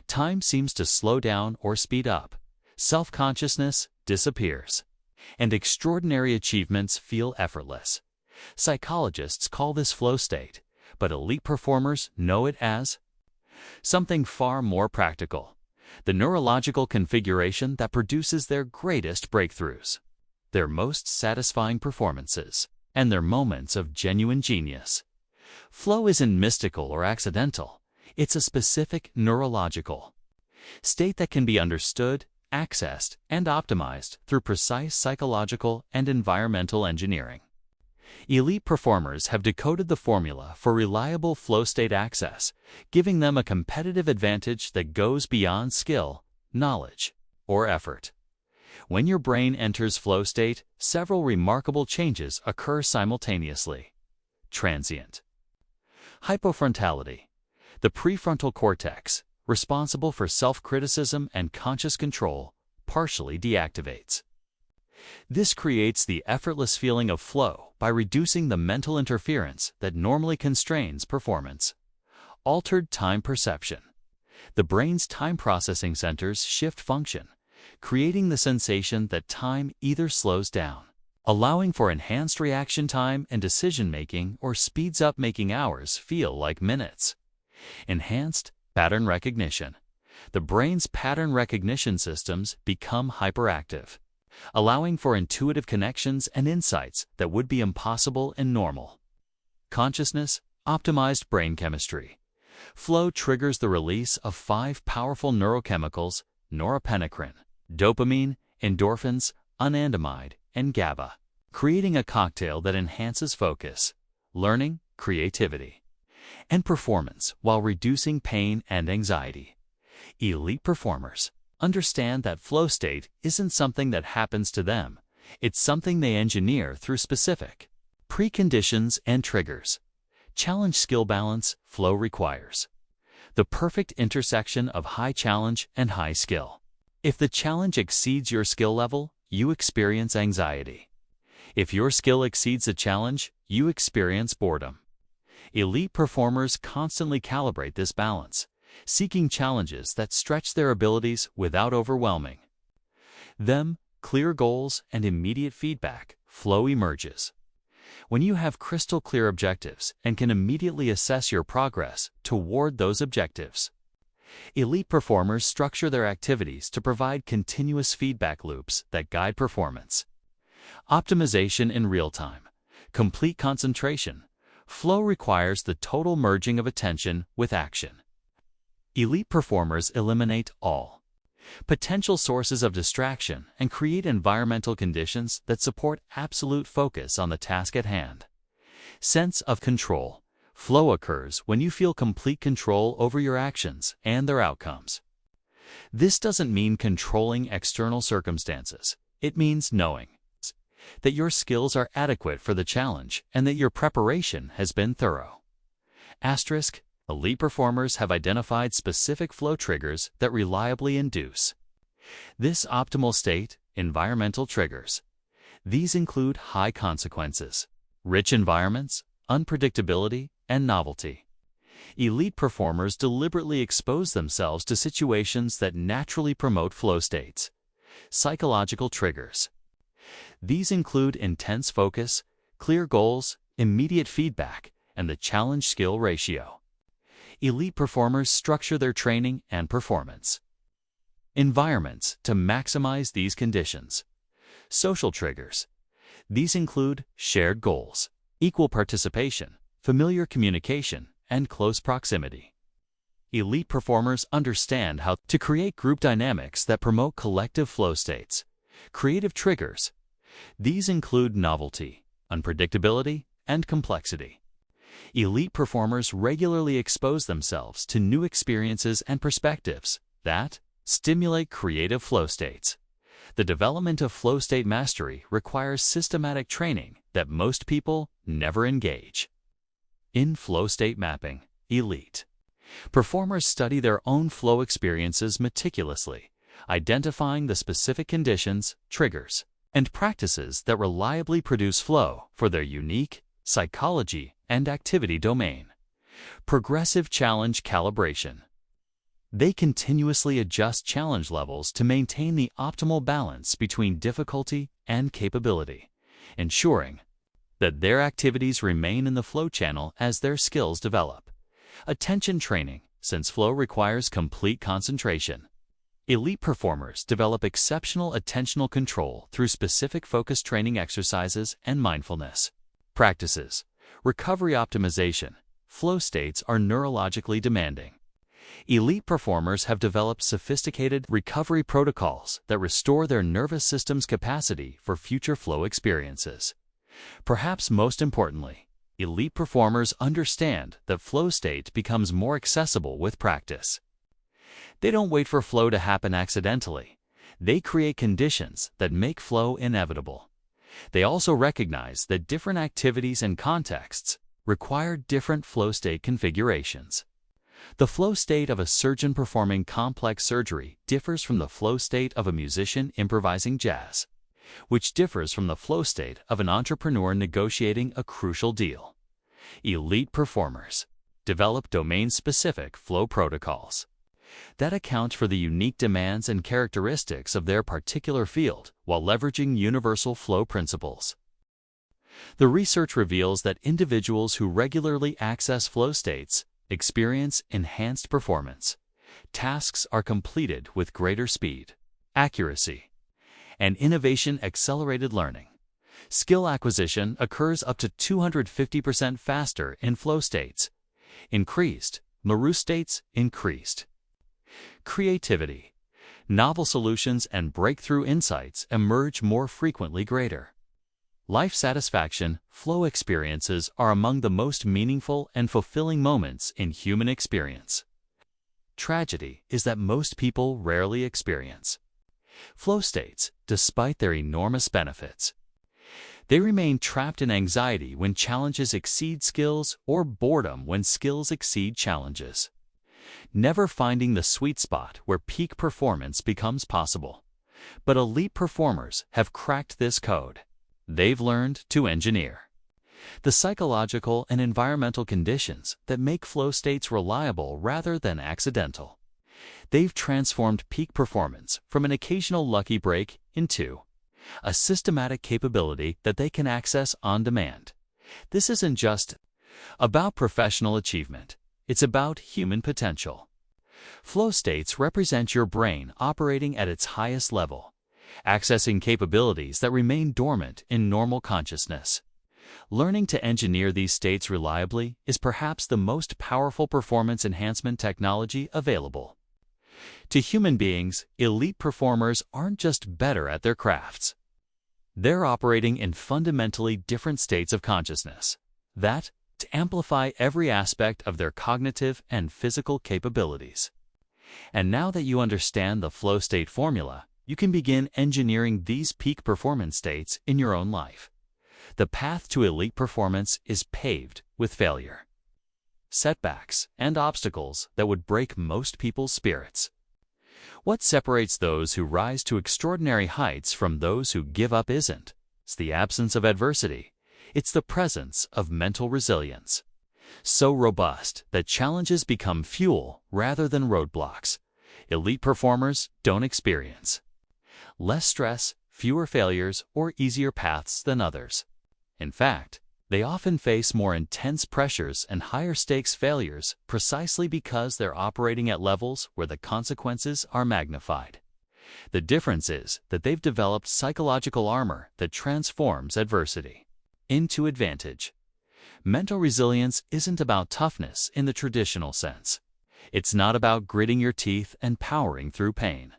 Time seems to slow down or speed up. Self-consciousness disappears, and extraordinary achievements feel effortless. Psychologists call this flow state, but elite performers know it as something far more practical: the neurological configuration that produces their greatest breakthroughs, their most satisfying performances, and their moments of genuine genius. Flow isn't mystical or accidental. It's a specific neurological state that can be understood, accessed, and optimized through precise psychological and environmental engineering. Elite performers have decoded the formula for reliable flow state access, giving them a competitive advantage that goes beyond skill, knowledge, or effort. When your brain enters flow state, several remarkable changes occur simultaneously. Transient hypofrontality. The prefrontal cortex, responsible for self-criticism and conscious control, partially deactivates. This creates the effortless feeling of flow by reducing the mental interference that normally constrains performance. Altered time perception. The brain's time processing centers shift function, creating the sensation that time either slows down, allowing for enhanced reaction time and decision-making, or speeds up, making hours feel like minutes. Enhanced pattern recognition. The brain's pattern recognition systems become hyperactive, allowing for intuitive connections and insights that would be impossible in normal. Consciousness, optimized brain chemistry. Flow triggers the release of 5 powerful neurochemicals: norepinephrine, dopamine, endorphins, anandamide, and GABA, creating a cocktail that enhances focus, learning, creativity, and performance while reducing pain and anxiety. Elite performers understand that flow state isn't something that happens to them. It's something they engineer through specific preconditions and triggers. Challenge skill balance. Flow requires the perfect intersection of high challenge and high skill. If the challenge exceeds your skill level, you experience anxiety. If your skill exceeds the challenge, you experience boredom. Elite performers constantly calibrate this balance, seeking challenges that stretch their abilities without overwhelming them. Clear goals and immediate feedback, flow emerges. When you have crystal clear objectives and can immediately assess your progress toward those objectives. Elite performers structure their activities to provide continuous feedback loops that guide performance. Optimization in real time, complete concentration. Flow requires the total merging of attention with action. Elite performers eliminate all potential sources of distraction and create environmental conditions that support absolute focus on the task at hand. Sense of control. Flow occurs when you feel complete control over your actions and their outcomes. This doesn't mean controlling external circumstances. It means knowing that your skills are adequate for the challenge and that your preparation has been thorough. Asterisk. Elite performers have identified specific flow triggers that reliably induce this optimal state. Environmental triggers. These include high consequences, rich environments, unpredictability, and novelty. Elite performers deliberately expose themselves to situations that naturally promote flow states. Psychological triggers. These include intense focus, clear goals, immediate feedback, and the challenge-skill ratio. Elite performers structure their training and performance environments to maximize these conditions. Social triggers. These include shared goals, equal participation, familiar communication, and close proximity. Elite performers understand how to create group dynamics that promote collective flow states. Creative triggers. These include novelty, unpredictability, and complexity. Elite performers regularly expose themselves to new experiences and perspectives that stimulate creative flow states. The development of flow state mastery requires systematic training that most people never engage in. Flow state mapping. Elite performers study their own flow experiences meticulously, identifying the specific conditions, triggers, and practices that reliably produce flow for their unique psychology and activity domain. Progressive challenge calibration. They continuously adjust challenge levels to maintain the optimal balance between difficulty and capability, ensuring that their activities remain in the flow channel as their skills develop. Attention training, since flow requires complete concentration. Elite performers develop exceptional attentional control through specific focus training exercises and mindfulness practices. Recovery optimization. Flow states are neurologically demanding. Elite performers have developed sophisticated recovery protocols that restore their nervous system's capacity for future flow experiences. Perhaps most importantly, elite performers understand that flow state becomes more accessible with practice. They don't wait for flow to happen accidentally. They create conditions that make flow inevitable. They also recognize that different activities and contexts require different flow state configurations. The flow state of a surgeon performing complex surgery differs from the flow state of a musician improvising jazz, which differs from the flow state of an entrepreneur negotiating a crucial deal. Elite performers develop domain-specific flow protocols that account for the unique demands and characteristics of their particular field while leveraging universal flow principles. The research reveals that individuals who regularly access flow states experience enhanced performance. Tasks are completed with greater speed, accuracy, and innovation-accelerated learning. Skill acquisition occurs up to 250% faster in flow states. Increased. Maru states increased. Creativity. Novel solutions and breakthrough insights emerge more frequently greater. Life satisfaction. Flow experiences are among the most meaningful and fulfilling moments in human experience. Tragedy is that most people rarely experience flow states, despite their enormous benefits. They remain trapped in anxiety when challenges exceed skills or boredom when skills exceed challenges. never finding the sweet spot where peak performance becomes possible. But elite performers have cracked this code. They've learned to engineer the psychological and environmental conditions that make flow states reliable rather than accidental. They've transformed peak performance from an occasional lucky break into a systematic capability that they can access on demand. This isn't just about professional achievement. It's about human potential. Flow states represent your brain operating at its highest level, accessing capabilities that remain dormant in normal consciousness. Learning to engineer these states reliably is perhaps the most powerful performance enhancement technology available. To human beings, elite performers aren't just better at their crafts. They're operating in fundamentally different states of consciousness that to amplify every aspect of their cognitive and physical capabilities. And now that you understand the flow state formula, you can begin engineering these peak performance states in your own life. The path to elite performance is paved with failure, setbacks, and obstacles that would break most people's spirits. What separates those who rise to extraordinary heights from those who give up isn't the absence of adversity. It's the presence of mental resilience, so robust that challenges become fuel rather than roadblocks. Elite performers don't experience less stress, fewer failures, or easier paths than others. In fact, they often face more intense pressures and higher stakes failures precisely because they're operating at levels where the consequences are magnified. The difference is that they've developed psychological armor that transforms adversity into advantage. Mental resilience isn't about toughness in the traditional sense. It's not about gritting your teeth and powering through pain.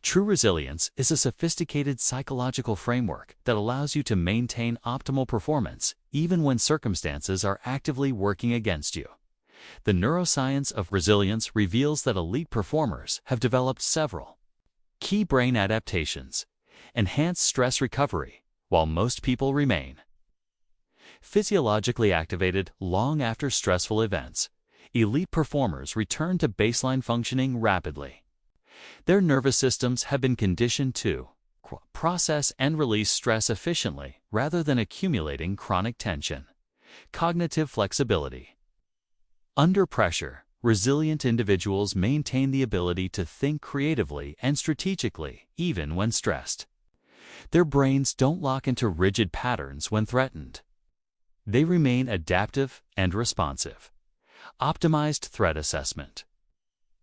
True resilience is a sophisticated psychological framework that allows you to maintain optimal performance even when circumstances are actively working against you. The neuroscience of resilience reveals that elite performers have developed several key brain adaptations, enhanced stress recovery, while most people remain physiologically activated long after stressful events. Elite performers return to baseline functioning rapidly. Their nervous systems have been conditioned to process and release stress efficiently rather than accumulating chronic tension. Cognitive flexibility. Under pressure, resilient individuals maintain the ability to think creatively and strategically even when stressed. Their brains don't lock into rigid patterns when threatened. They remain adaptive and responsive. Optimized threat assessment.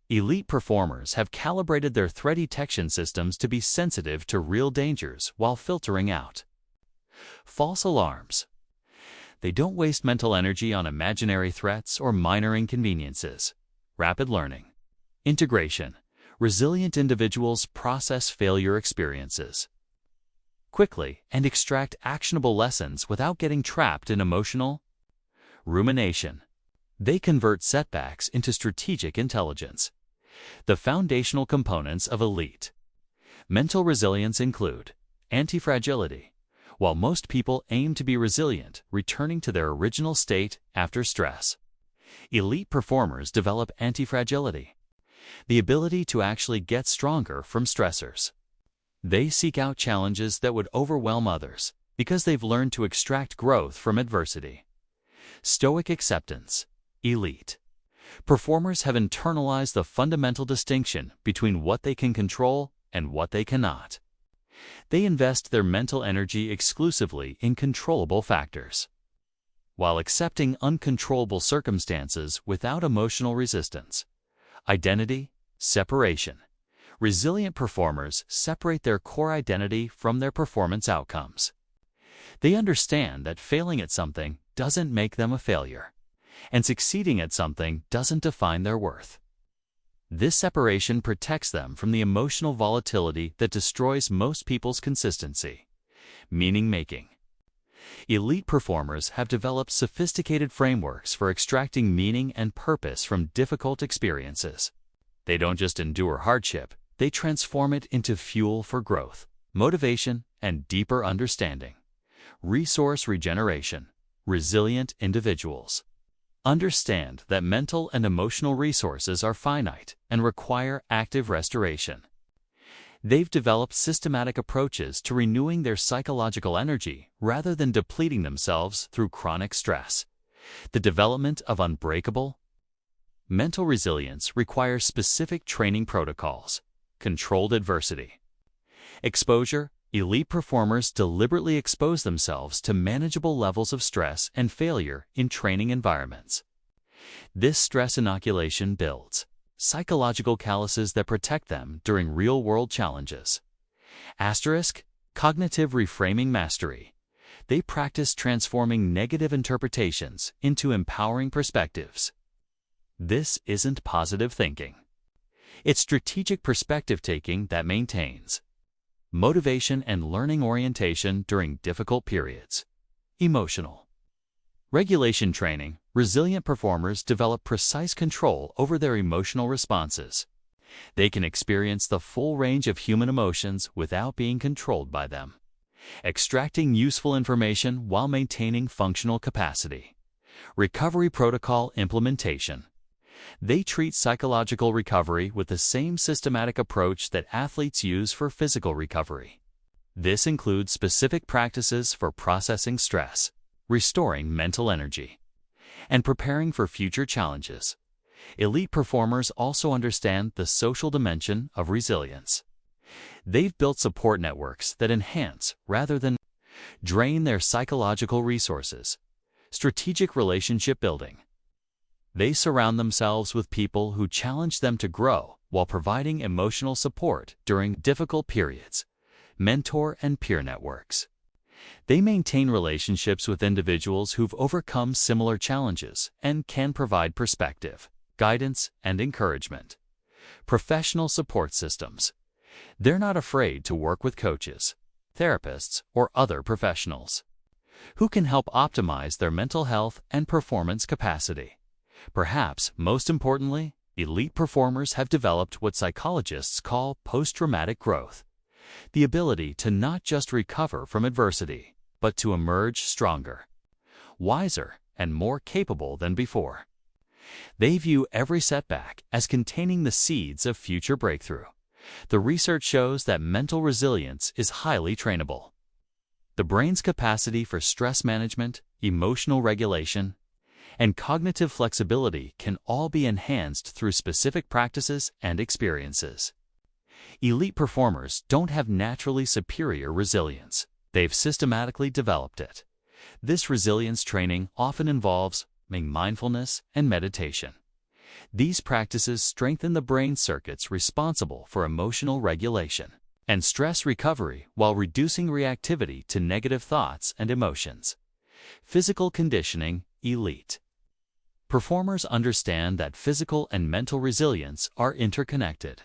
Elite performers have calibrated their threat detection systems to be sensitive to real dangers while filtering out false alarms. They don't waste mental energy on imaginary threats or minor inconveniences. Rapid learning. Integration. Resilient individuals process failure experiences quickly and extract actionable lessons without getting trapped in emotional rumination. They convert setbacks into strategic intelligence. The foundational components of elite mental resilience include antifragility. While most people aim to be resilient, returning to their original state after stress, elite performers develop antifragility, the ability to actually get stronger from stressors. They seek out challenges that would overwhelm others because they've learned to extract growth from adversity. Stoic acceptance. Elite performers have internalized the fundamental distinction between what they can control and what they cannot. They invest their mental energy exclusively in controllable factors, while accepting uncontrollable circumstances without emotional resistance. Identity, separation. Resilient performers separate their core identity from their performance outcomes. They understand that failing at something doesn't make them a failure, and succeeding at something doesn't define their worth. This separation protects them from the emotional volatility that destroys most people's consistency. Meaning-making. Elite performers have developed sophisticated frameworks for extracting meaning and purpose from difficult experiences. They don't just endure hardship, they transform it into fuel for growth, motivation, and deeper understanding. Resource regeneration. Resilient individuals understand that mental and emotional resources are finite and require active restoration. They've developed systematic approaches to renewing their psychological energy rather than depleting themselves through chronic stress. The development of unbreakable mental resilience requires specific training protocols, controlled adversity, exposure. Elite performers deliberately expose themselves to manageable levels of stress and failure in training environments. This stress inoculation builds psychological calluses that protect them during real-world challenges. Asterisk, cognitive reframing mastery. They practice transforming negative interpretations into empowering perspectives. This isn't positive thinking. It's strategic perspective-taking that maintains motivation and learning orientation during difficult periods. Emotional regulation training. Resilient performers develop precise control over their emotional responses. They can experience the full range of human emotions without being controlled by them, extracting useful information while maintaining functional capacity. Recovery protocol implementation. They treat psychological recovery with the same systematic approach that athletes use for physical recovery. This includes specific practices for processing stress, restoring mental energy, and preparing for future challenges. Elite performers also understand the social dimension of resilience. They've built support networks that enhance rather than drain their psychological resources. Strategic relationship building. They surround themselves with people who challenge them to grow while providing emotional support during difficult periods. Mentor and peer networks. They maintain relationships with individuals who've overcome similar challenges and can provide perspective, guidance, and encouragement. Professional support systems. They're not afraid to work with coaches, therapists, or other professionals who can help optimize their mental health and performance capacity. Perhaps most importantly, elite performers have developed what psychologists call post-traumatic growth, the ability to not just recover from adversity, but to emerge stronger, wiser, and more capable than before. They view every setback as containing the seeds of future breakthrough. The research shows that mental resilience is highly trainable. The brain's capacity for stress management, emotional regulation, and cognitive flexibility can all be enhanced through specific practices and experiences. Elite performers don't have naturally superior resilience. They've systematically developed it. This resilience training often involves mindfulness and meditation. These practices strengthen the brain circuits responsible for emotional regulation and stress recovery while reducing reactivity to negative thoughts and emotions. Physical conditioning. Elite performers understand that physical and mental resilience are interconnected.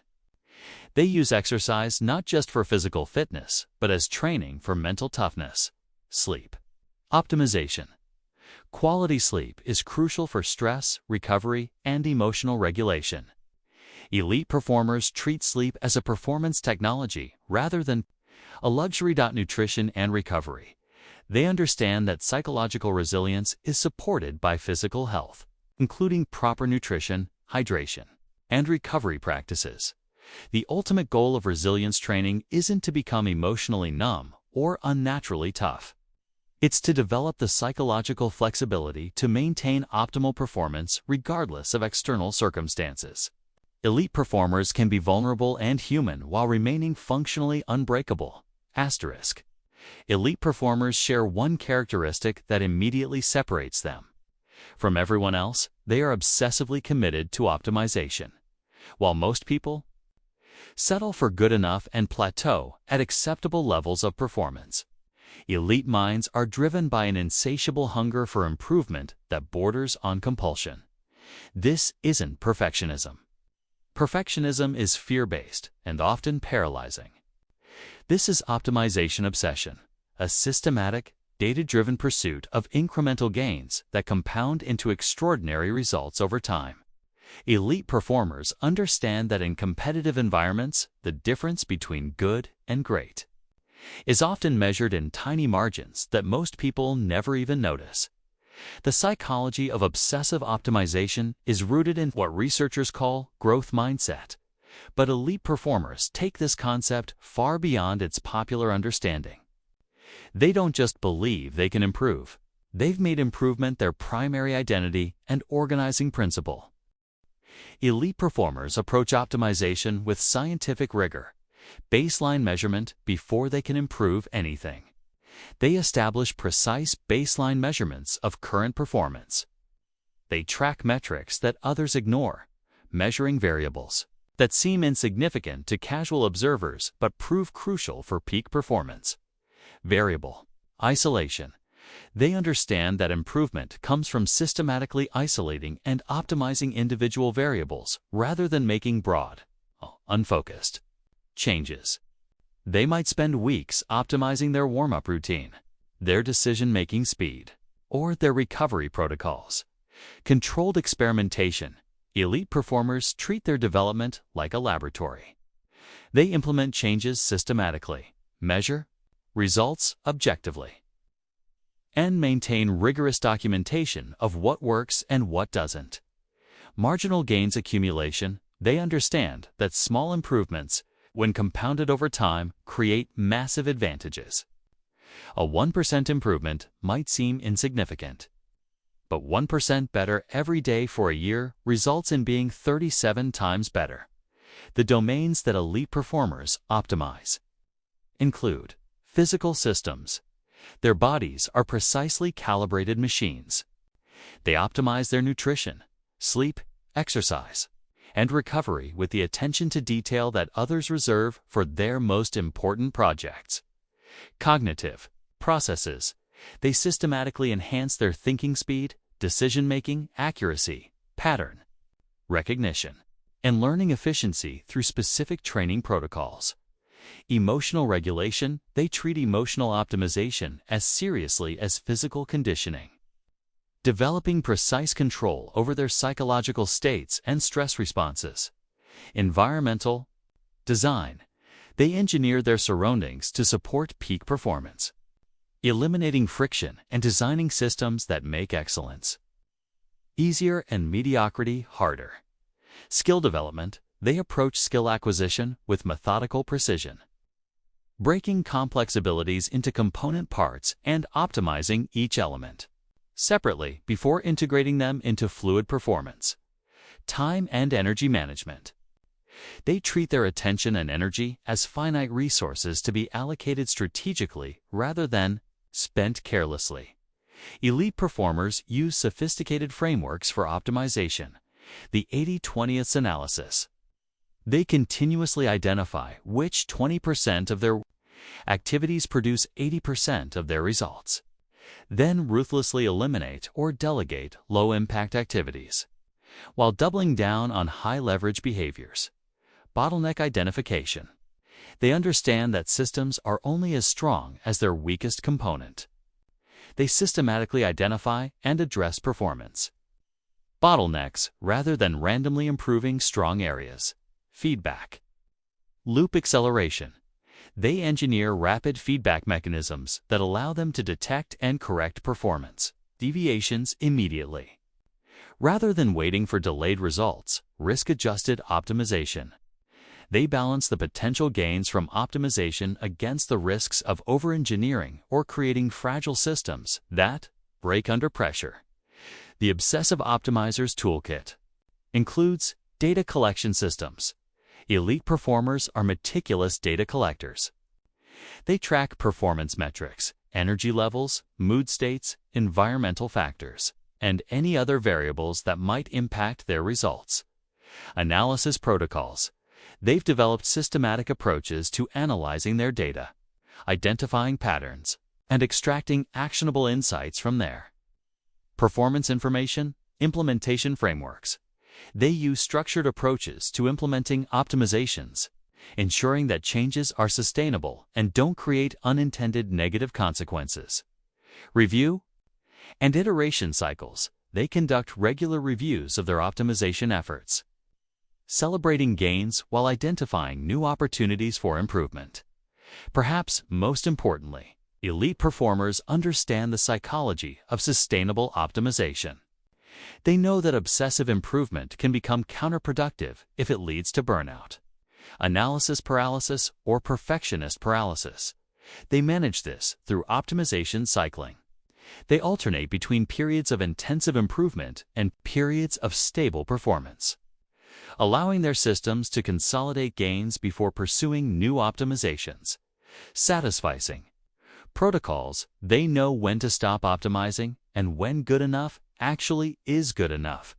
They use exercise not just for physical fitness, but as training for mental toughness. Sleep optimization. Quality sleep is crucial for stress, recovery, and emotional regulation. Elite performers treat sleep as a performance technology rather than a luxury. Nutrition and recovery. They understand that psychological resilience is supported by physical health, including proper nutrition, hydration, and recovery practices. The ultimate goal of resilience training isn't to become emotionally numb or unnaturally tough. It's to develop the psychological flexibility to maintain optimal performance regardless of external circumstances. Elite performers can be vulnerable and human while remaining functionally unbreakable. Asterisk. Elite performers share one characteristic that immediately separates them from everyone else. They are obsessively committed to optimization. While most people settle for good enough and plateau at acceptable levels of performance, elite minds are driven by an insatiable hunger for improvement that borders on compulsion. This isn't perfectionism. Perfectionism is fear-based and often paralyzing. This is optimization obsession, a systematic, data-driven pursuit of incremental gains that compound into extraordinary results over time. Elite performers understand that in competitive environments, the difference between good and great is often measured in tiny margins that most people never even notice. The psychology of obsessive optimization is rooted in what researchers call growth mindset. But elite performers take this concept far beyond its popular understanding. They don't just believe they can improve. They've made improvement their primary identity and organizing principle. Elite performers approach optimization with scientific rigor, baseline measurement before they can improve anything. They establish precise baseline measurements of current performance. They track metrics that others ignore, measuring variables that seem insignificant to casual observers but prove crucial for peak performance. Variable isolation. They understand that improvement comes from systematically isolating and optimizing individual variables rather than making broad, unfocused changes. They might spend weeks optimizing their warm-up routine, their decision-making speed, or their recovery protocols. Controlled experimentation. Elite performers treat their development like a laboratory. They implement changes systematically, measure results objectively, and maintain rigorous documentation of what works and what doesn't. Marginal gains accumulation. They understand that small improvements, when compounded over time, create massive advantages. A 1% improvement might seem insignificant, but 1% better every day for a year results in being 37 times better. The domains that elite performers optimize include physical systems. Their bodies are precisely calibrated machines. They optimize their nutrition, sleep, exercise, and recovery with the attention to detail that others reserve for their most important projects. Cognitive processes. They systematically enhance their thinking speed, decision-making accuracy, pattern recognition, and learning efficiency through specific training protocols. Emotional regulation. They treat emotional optimization as seriously as physical conditioning, developing precise control over their psychological states and stress responses. Environmental design. They engineer their surroundings to support peak performance, eliminating friction and designing systems that make excellence easier and mediocrity harder. Skill development. They approach skill acquisition with methodical precision, breaking complex abilities into component parts and optimizing each element separately before integrating them into fluid performance. Time and energy management. They treat their attention and energy as finite resources to be allocated strategically rather than spent carelessly. Elite performers use sophisticated frameworks for optimization, the 80-20 analysis. They continuously identify which 20% of their activities produce 80% of their results, then ruthlessly eliminate or delegate low-impact activities, while doubling down on high-leverage behaviors. Bottleneck identification. They understand that systems are only as strong as their weakest component. They systematically identify and address performance bottlenecks rather than randomly improving strong areas. Feedback loop acceleration. They engineer rapid feedback mechanisms that allow them to detect and correct performance deviations immediately, rather than waiting for delayed results. Risk-adjusted optimization. They balance the potential gains from optimization against the risks of over-engineering or creating fragile systems that break under pressure. The Obsessive Optimizer's Toolkit includes data collection systems. Elite performers are meticulous data collectors. They track performance metrics, energy levels, mood states, environmental factors, and any other variables that might impact their results. Analysis protocols. They've developed systematic approaches to analyzing their data, identifying patterns, and extracting actionable insights from there. Performance information implementation frameworks. They use structured approaches to implementing optimizations, ensuring that changes are sustainable and don't create unintended negative consequences. Review and iteration cycles. They conduct regular reviews of their optimization efforts, celebrating gains while identifying new opportunities for improvement. Perhaps most importantly, Elite performers understand the psychology of sustainable optimization. They know that obsessive improvement can become counterproductive if it leads to burnout, analysis paralysis, or perfectionist paralysis. They manage this through optimization cycling. They alternate between periods of intensive improvement and periods of stable performance, allowing their systems to consolidate gains before pursuing new optimizations. Satisficing protocols, they know when to stop optimizing and when good enough actually is good enough,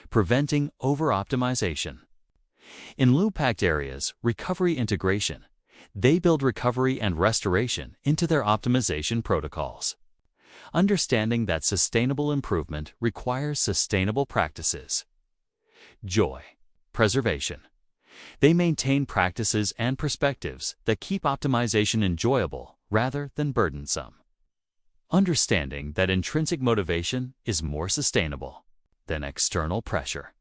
preventing over-optimization. In loop-packed areas, recovery integration, they build recovery and restoration into their optimization protocols. Understanding that sustainable improvement requires sustainable practices. Joy, preservation. They maintain practices and perspectives that keep optimization enjoyable rather than burdensome. Understanding that intrinsic motivation is more sustainable than external pressure.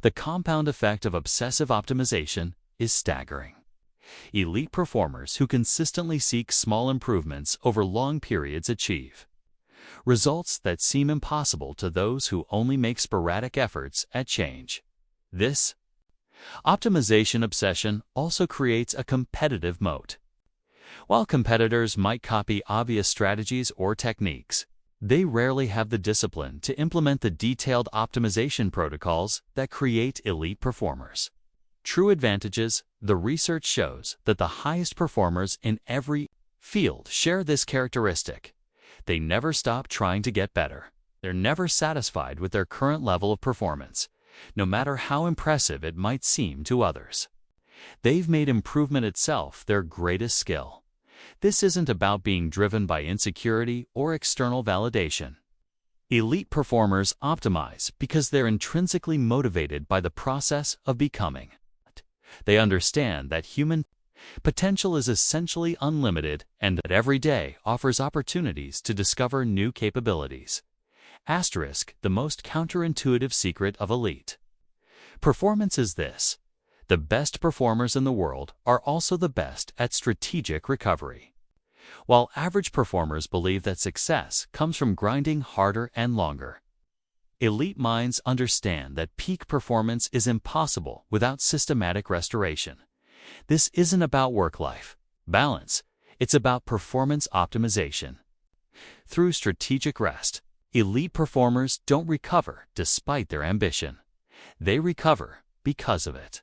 The compound effect of obsessive optimization is staggering. Elite performers who consistently seek small improvements over long periods achieve results that seem impossible to those who only make sporadic efforts at change. This optimization obsession also creates a competitive moat. While competitors might copy obvious strategies or techniques, they rarely have the discipline to implement the detailed optimization protocols that create elite performers. True advantages: the research shows that the highest performers in every field share this characteristic. They never stop trying to get better. They're never satisfied with their current level of performance, no matter how impressive it might seem to others. They've made improvement itself their greatest skill. This isn't about being driven by insecurity or external validation. Elite performers optimize because they're intrinsically motivated by the process of becoming. They understand that human potential is essentially unlimited and that every day offers opportunities to discover new capabilities. Asterisk, the most counterintuitive secret of elite performance is this: the best performers in the world are also the best at strategic recovery. While average performers believe that success comes from grinding harder and longer, elite minds understand that peak performance is impossible without systematic restoration. This isn't about work-life balance, it's about performance optimization. Through strategic rest, elite performers don't recover despite their ambition. They recover because of it.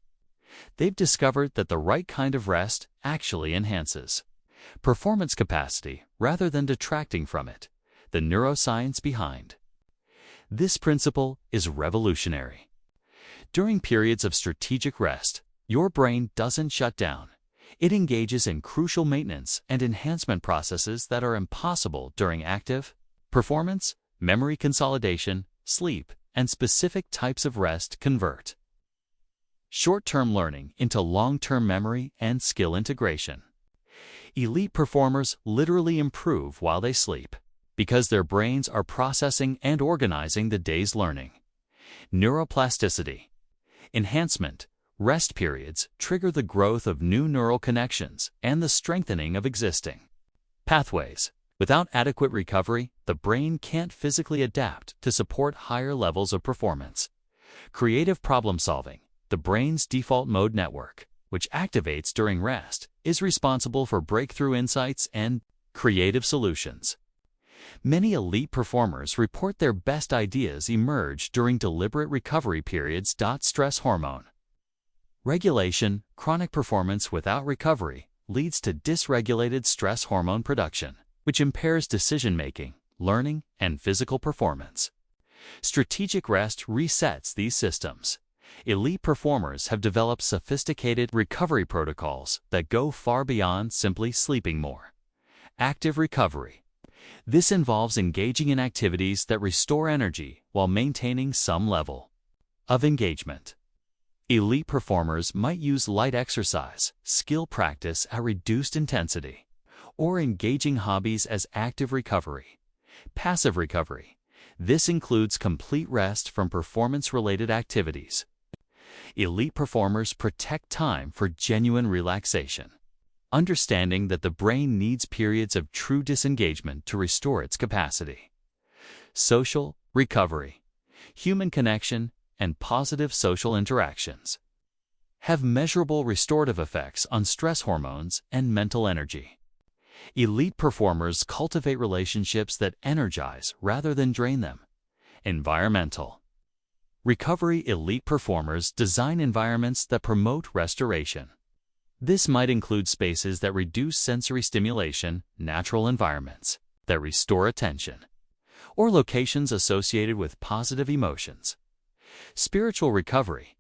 They've discovered that the right kind of rest actually enhances performance capacity rather than detracting from it. The neuroscience behind this principle is revolutionary. During periods of strategic rest, your brain doesn't shut down. It engages in crucial maintenance and enhancement processes that are impossible during active performance. Memory consolidation, sleep, and specific types of rest convert short-term learning into long-term memory and skill integration. Elite performers literally improve while they sleep because their brains are processing and organizing the day's learning. Neuroplasticity enhancement. Rest periods trigger the growth of new neural connections and the strengthening of existing pathways. Without adequate recovery, the brain can't physically adapt to support higher levels of performance. Creative problem solving. The brain's default mode network, which activates during rest, is responsible for breakthrough insights and creative solutions. Many elite performers report their best ideas emerge during deliberate recovery periods. Stress hormone regulation. Chronic performance without recovery leads to dysregulated stress hormone production, which impairs decision-making, learning, and physical performance. Strategic rest resets these systems. Elite performers have developed sophisticated recovery protocols that go far beyond simply sleeping more. Active recovery. This involves engaging in activities that restore energy while maintaining some level of engagement. Elite performers might use light exercise, skill practice at reduced intensity, or engaging hobbies as active recovery. Passive recovery. This includes complete rest from performance-related activities. Elite performers protect time for genuine relaxation. understanding that the brain needs periods of true disengagement to restore its capacity. Social recovery, human connection, and positive social interactions have measurable restorative effects on stress hormones and mental energy. Elite performers cultivate relationships that energize rather than drain them. Environmental recovery. Elite performers design environments that promote restoration. This might include spaces that reduce sensory stimulation, natural environments that restore attention, or locations associated with positive emotions. Spiritual recovery.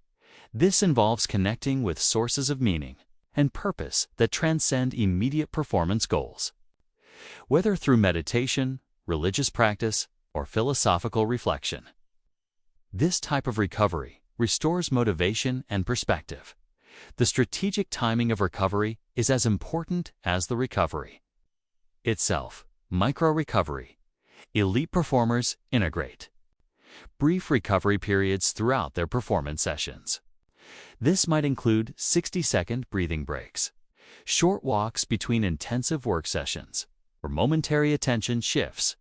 This involves connecting with sources of meaning and purpose that transcend immediate performance goals. Whether through meditation, religious practice, or philosophical reflection. This type of recovery restores motivation and perspective. The strategic timing of recovery is as important as the recovery itself. Micro-recovery. Elite performers integrate brief recovery periods throughout their performance sessions. This might include 60-second breathing breaks, short walks between intensive work sessions, or momentary attention shifts.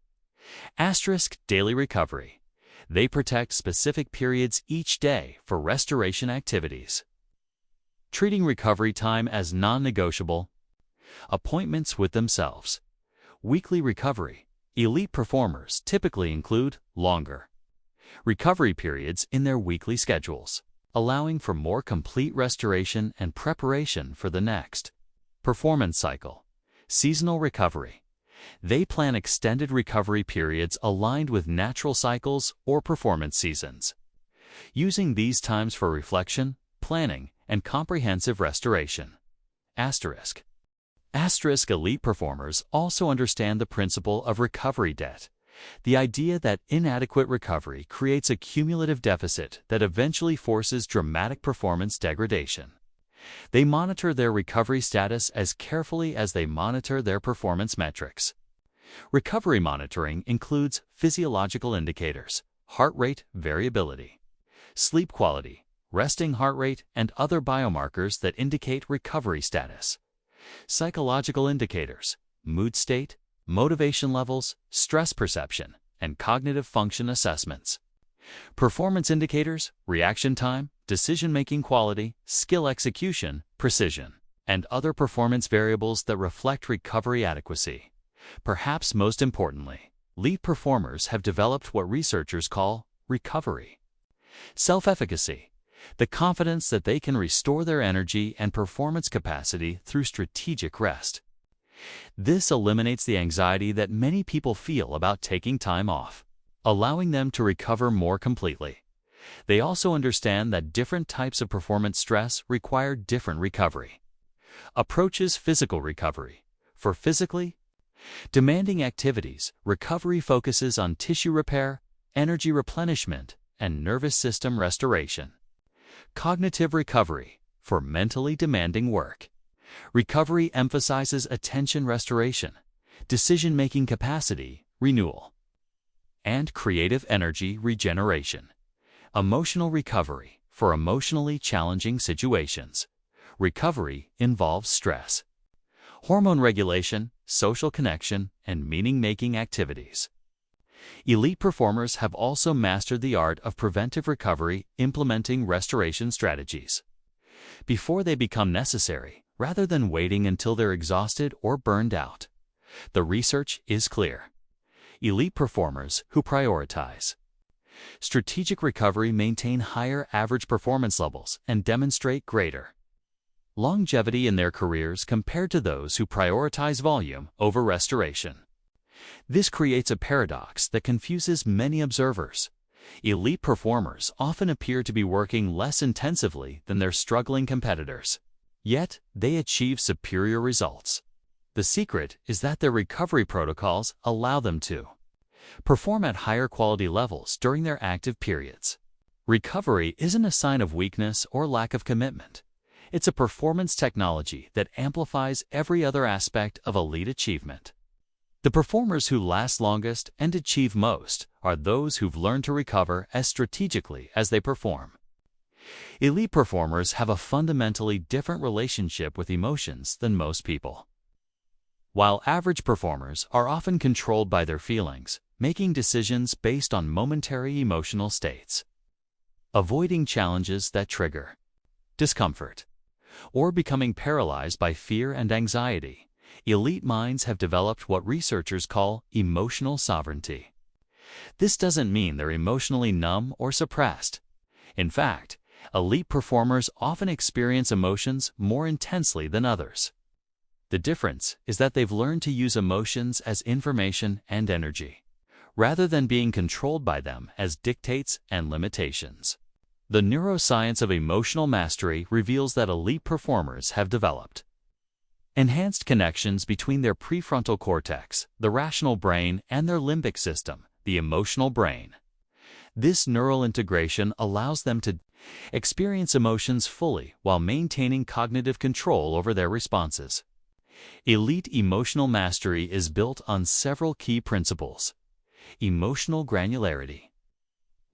Daily recovery. They protect specific periods each day for restoration activities. Treating recovery time as non-negotiable. Appointments with themselves. Weekly recovery. Elite performers typically include longer recovery periods in their weekly schedules, allowing for more complete restoration and preparation for the next performance cycle. Seasonal recovery. They plan extended recovery periods aligned with natural cycles or performance seasons, using these times for reflection, planning, and comprehensive restoration. Elite performers also understand the principle of recovery debt, the idea that inadequate recovery creates a cumulative deficit that eventually forces dramatic performance degradation. They monitor their recovery status as carefully as they monitor their performance metrics. Recovery monitoring includes physiological indicators, heart rate variability, sleep quality, resting heart rate, and other biomarkers that indicate recovery status. Psychological indicators, mood state, motivation levels, stress perception, and cognitive function assessments. Performance indicators, reaction time, decision-making quality, skill execution, precision, and other performance variables that reflect recovery adequacy. Perhaps most importantly, elite performers have developed what researchers call recovery self-efficacy, the confidence that they can restore their energy and performance capacity through strategic rest. This eliminates the anxiety that many people feel about taking time off, allowing them to recover more completely. They also understand that different types of performance stress require different recovery approaches. Physical recovery. For physically demanding activities, recovery focuses on tissue repair, energy replenishment, and nervous system restoration. Cognitive recovery. For mentally demanding work, recovery emphasizes attention restoration, decision-making capacity renewal, and creative energy regeneration. Emotional recovery. For emotionally challenging situations, recovery involves stress, hormone regulation, social connection, and meaning-making activities. Elite performers have also mastered the art of preventive recovery, implementing restoration strategies before they become necessary, rather than waiting until they're exhausted or burned out. The research is clear. Elite performers who prioritize strategic recovery maintain higher average performance levels and demonstrate greater longevity in their careers compared to those who prioritize volume over restoration. This creates a paradox that confuses many observers. Elite performers often appear to be working less intensively than their struggling competitors, yet they achieve superior results. The secret is that their recovery protocols allow them to perform at higher quality levels during their active periods. Recovery isn't a sign of weakness or lack of commitment. It's a performance technology that amplifies every other aspect of elite achievement. The performers who last longest and achieve most are those who've learned to recover as strategically as they perform. Elite performers have a fundamentally different relationship with emotions than most people. While average performers are often controlled by their feelings, making decisions based on momentary emotional states, avoiding challenges that trigger discomfort, or becoming paralyzed by fear and anxiety, elite minds have developed what researchers call emotional sovereignty. This doesn't mean they're emotionally numb or suppressed. In fact, elite performers often experience emotions more intensely than others. The difference is that they've learned to use emotions as information and energy, rather than being controlled by them as dictates and limitations. The neuroscience of emotional mastery reveals that elite performers have developed enhanced connections between their prefrontal cortex, the rational brain, and their limbic system, the emotional brain. This neural integration allows them to experience emotions fully while maintaining cognitive control over their responses. Elite emotional mastery is built on several key principles. Emotional granularity.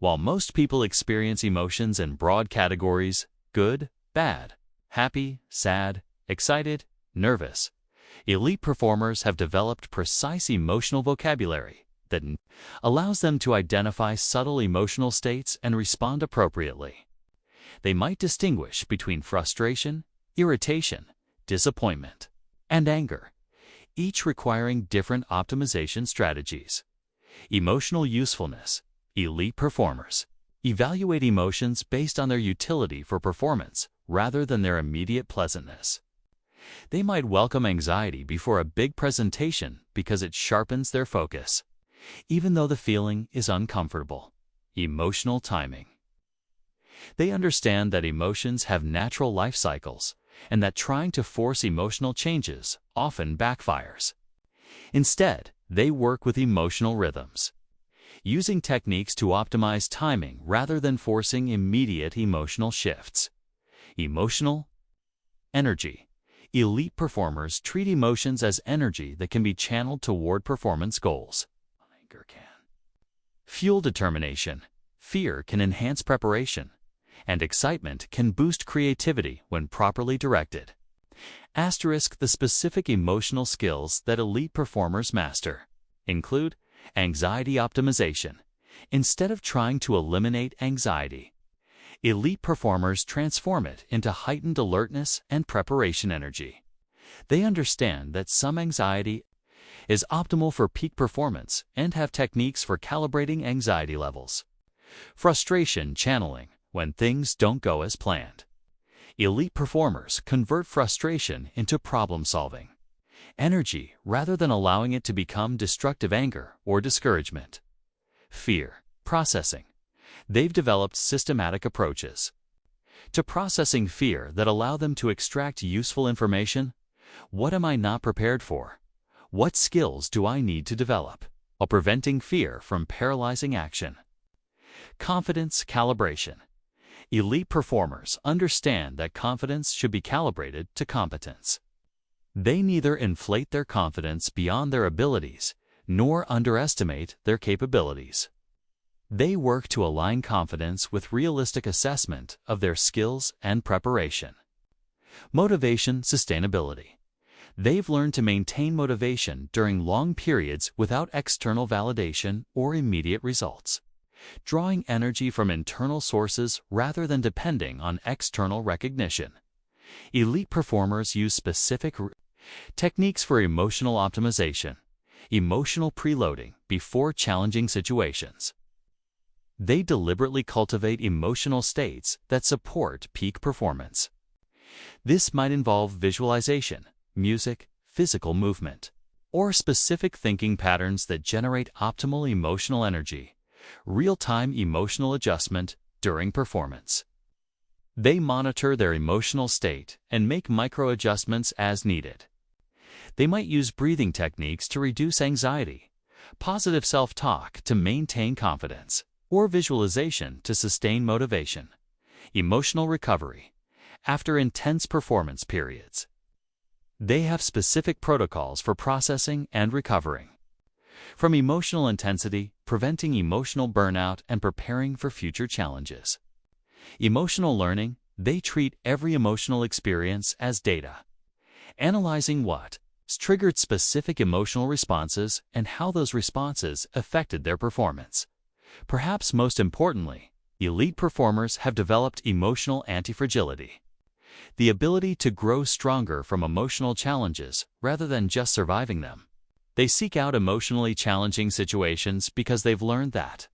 While most people experience emotions in broad categories, good, bad, happy, sad, excited, nervous, elite performers have developed precise emotional vocabulary that allows them to identify subtle emotional states and respond appropriately. They might distinguish between frustration, irritation, disappointment, and anger, each requiring different optimization strategies. Emotional usefulness. Elite performers evaluate emotions based on their utility for performance rather than their immediate pleasantness. They might welcome anxiety before a big presentation because it sharpens their focus, even though the feeling is uncomfortable. Emotional timing. They understand that emotions have natural life cycles and that trying to force emotional changes often backfires. Instead, they work with emotional rhythms, using techniques to optimize timing rather than forcing immediate emotional shifts. Emotional energy. Elite performers treat emotions as energy that can be channeled toward performance goals. Anger can fuel determination, fear can enhance preparation, and excitement can boost creativity when properly directed. Asterisk the specific emotional skills that elite performers master include anxiety optimization. Instead of trying to eliminate anxiety, elite performers transform it into heightened alertness and preparation energy. They understand that some anxiety is optimal for peak performance and have techniques for calibrating anxiety levels. Frustration channeling when things don't go as planned. Elite performers convert frustration into problem-solving energy rather than allowing it to become destructive anger or discouragement. Fear processing. They've developed systematic approaches to processing fear that allow them to extract useful information. What am I not prepared for? What skills do I need to develop? While preventing fear from paralyzing action. Confidence calibration. Elite performers understand that confidence should be calibrated to competence. They neither inflate their confidence beyond their abilities nor underestimate their capabilities. They work to align confidence with realistic assessment of their skills and preparation. Motivation sustainability. They've learned to maintain motivation during long periods without external validation or immediate results, drawing energy from internal sources rather than depending on external recognition. Elite performers use specific techniques for emotional optimization, emotional preloading before challenging situations. They deliberately cultivate emotional states that support peak performance. This might involve visualization, music, physical movement, or specific thinking patterns that generate optimal emotional energy, real-time emotional adjustment during performance. They monitor their emotional state and make micro-adjustments as needed. They might use breathing techniques to reduce anxiety, positive self-talk to maintain confidence, or visualization to sustain motivation. Emotional recovery. After intense performance periods, they have specific protocols for processing and recovering from emotional intensity, preventing emotional burnout, and preparing for future challenges. Emotional learning, they treat every emotional experience as data, analyzing what triggered specific emotional responses and how those responses affected their performance. Perhaps most importantly, elite performers have developed emotional anti-fragility, the ability to grow stronger from emotional challenges rather than just surviving them. They seek out emotionally challenging situations because they've learned that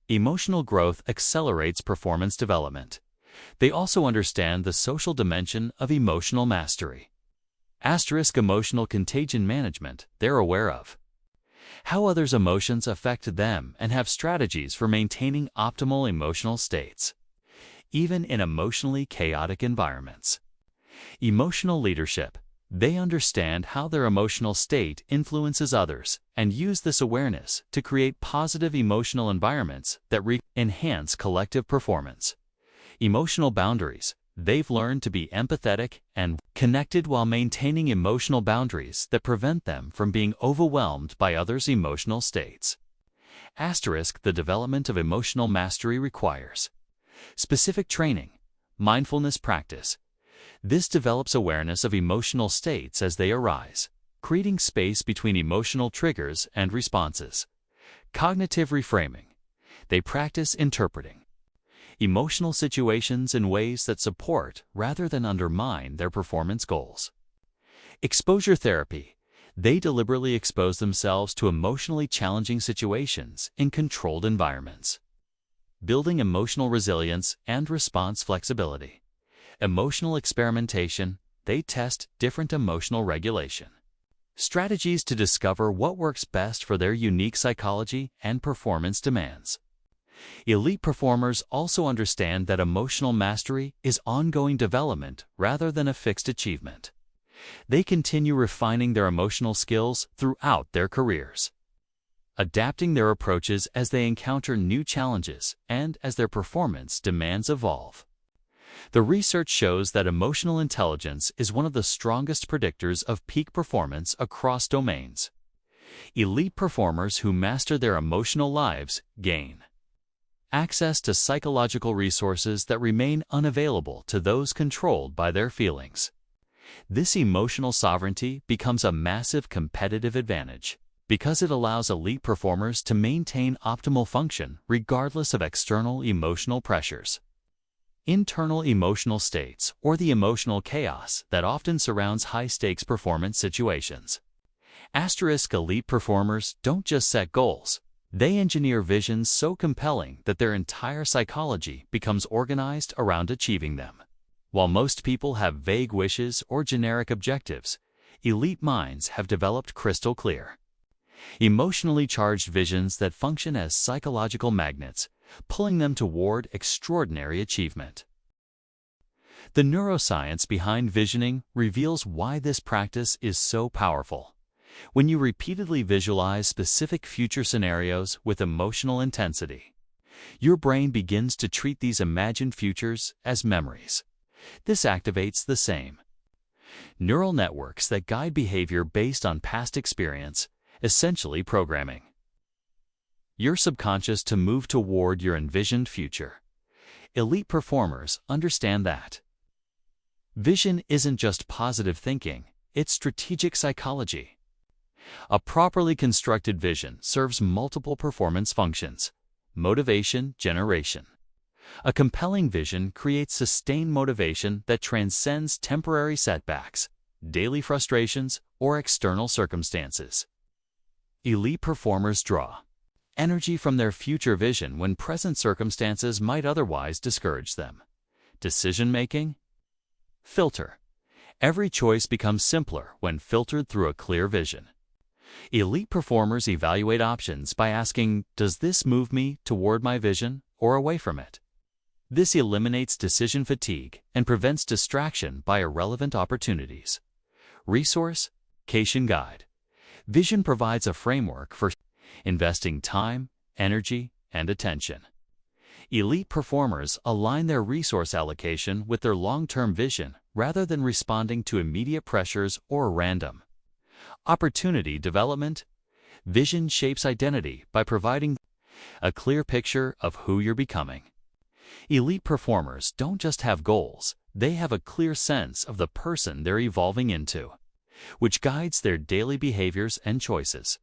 emotional growth accelerates performance development. They also understand the social dimension of emotional mastery. Emotional contagion management, they're aware of how others' emotions affect them and have strategies for maintaining optimal emotional states, even in emotionally chaotic environments. Emotional leadership, they understand how their emotional state influences others and use this awareness to create positive emotional environments that enhance collective performance. Emotional boundaries, they've learned to be empathetic and connected while maintaining emotional boundaries that prevent them from being overwhelmed by others' emotional states. The development of emotional mastery requires specific training, mindfulness practice. This develops awareness of emotional states as they arise, creating space between emotional triggers and responses. Cognitive reframing, they practice interpreting emotional situations in ways that support rather than undermine their performance goals. Exposure therapy, they deliberately expose themselves to emotionally challenging situations in controlled environments, building emotional resilience and response flexibility. Emotional experimentation, they test different emotional regulation strategies to discover what works best for their unique psychology and performance demands. Elite performers also understand that emotional mastery is ongoing development rather than a fixed achievement. They continue refining their emotional skills throughout their careers, adapting their approaches as they encounter new challenges and as their performance demands evolve. The research shows that emotional intelligence is one of the strongest predictors of peak performance across domains. Elite performers who master their emotional lives gain access to psychological resources that remain unavailable to those controlled by their feelings. This emotional sovereignty becomes a massive competitive advantage because it allows elite performers to maintain optimal function regardless of external emotional pressures. Internal emotional states, or the emotional chaos that often surrounds high-stakes performance situations. Elite performers don't just set goals. They engineer visions so compelling that their entire psychology becomes organized around achieving them. While most people have vague wishes or generic objectives, elite minds have developed crystal clear, emotionally charged visions that function as psychological magnets, pulling them toward extraordinary achievement. The neuroscience behind visioning reveals why this practice is so powerful. When you repeatedly visualize specific future scenarios with emotional intensity, your brain begins to treat these imagined futures as memories. This activates the same neural networks that guide behavior based on past experience, essentially programming your subconscious to move toward your envisioned future. Elite performers understand that vision isn't just positive thinking, it's strategic psychology. A properly constructed vision serves multiple performance functions. Motivation generation. A compelling vision creates sustained motivation that transcends temporary setbacks, daily frustrations, or external circumstances. Elite performers draw energy from their future vision when present circumstances might otherwise discourage them. Decision-making? Filter. Every choice becomes simpler when filtered through a clear vision. Elite performers evaluate options by asking, does this move me toward my vision or away from it? This eliminates decision fatigue and prevents distraction by irrelevant opportunities. Resource, Cation Guide. Vision provides a framework for investing time, energy, and attention. Elite performers align their resource allocation with their long-term vision rather than responding to immediate pressures or random opportunity development. Vision shapes identity by providing a clear picture of who you're becoming. Elite performers don't just have goals, they have a clear sense of the person they're evolving into, which guides their daily behaviors and choices.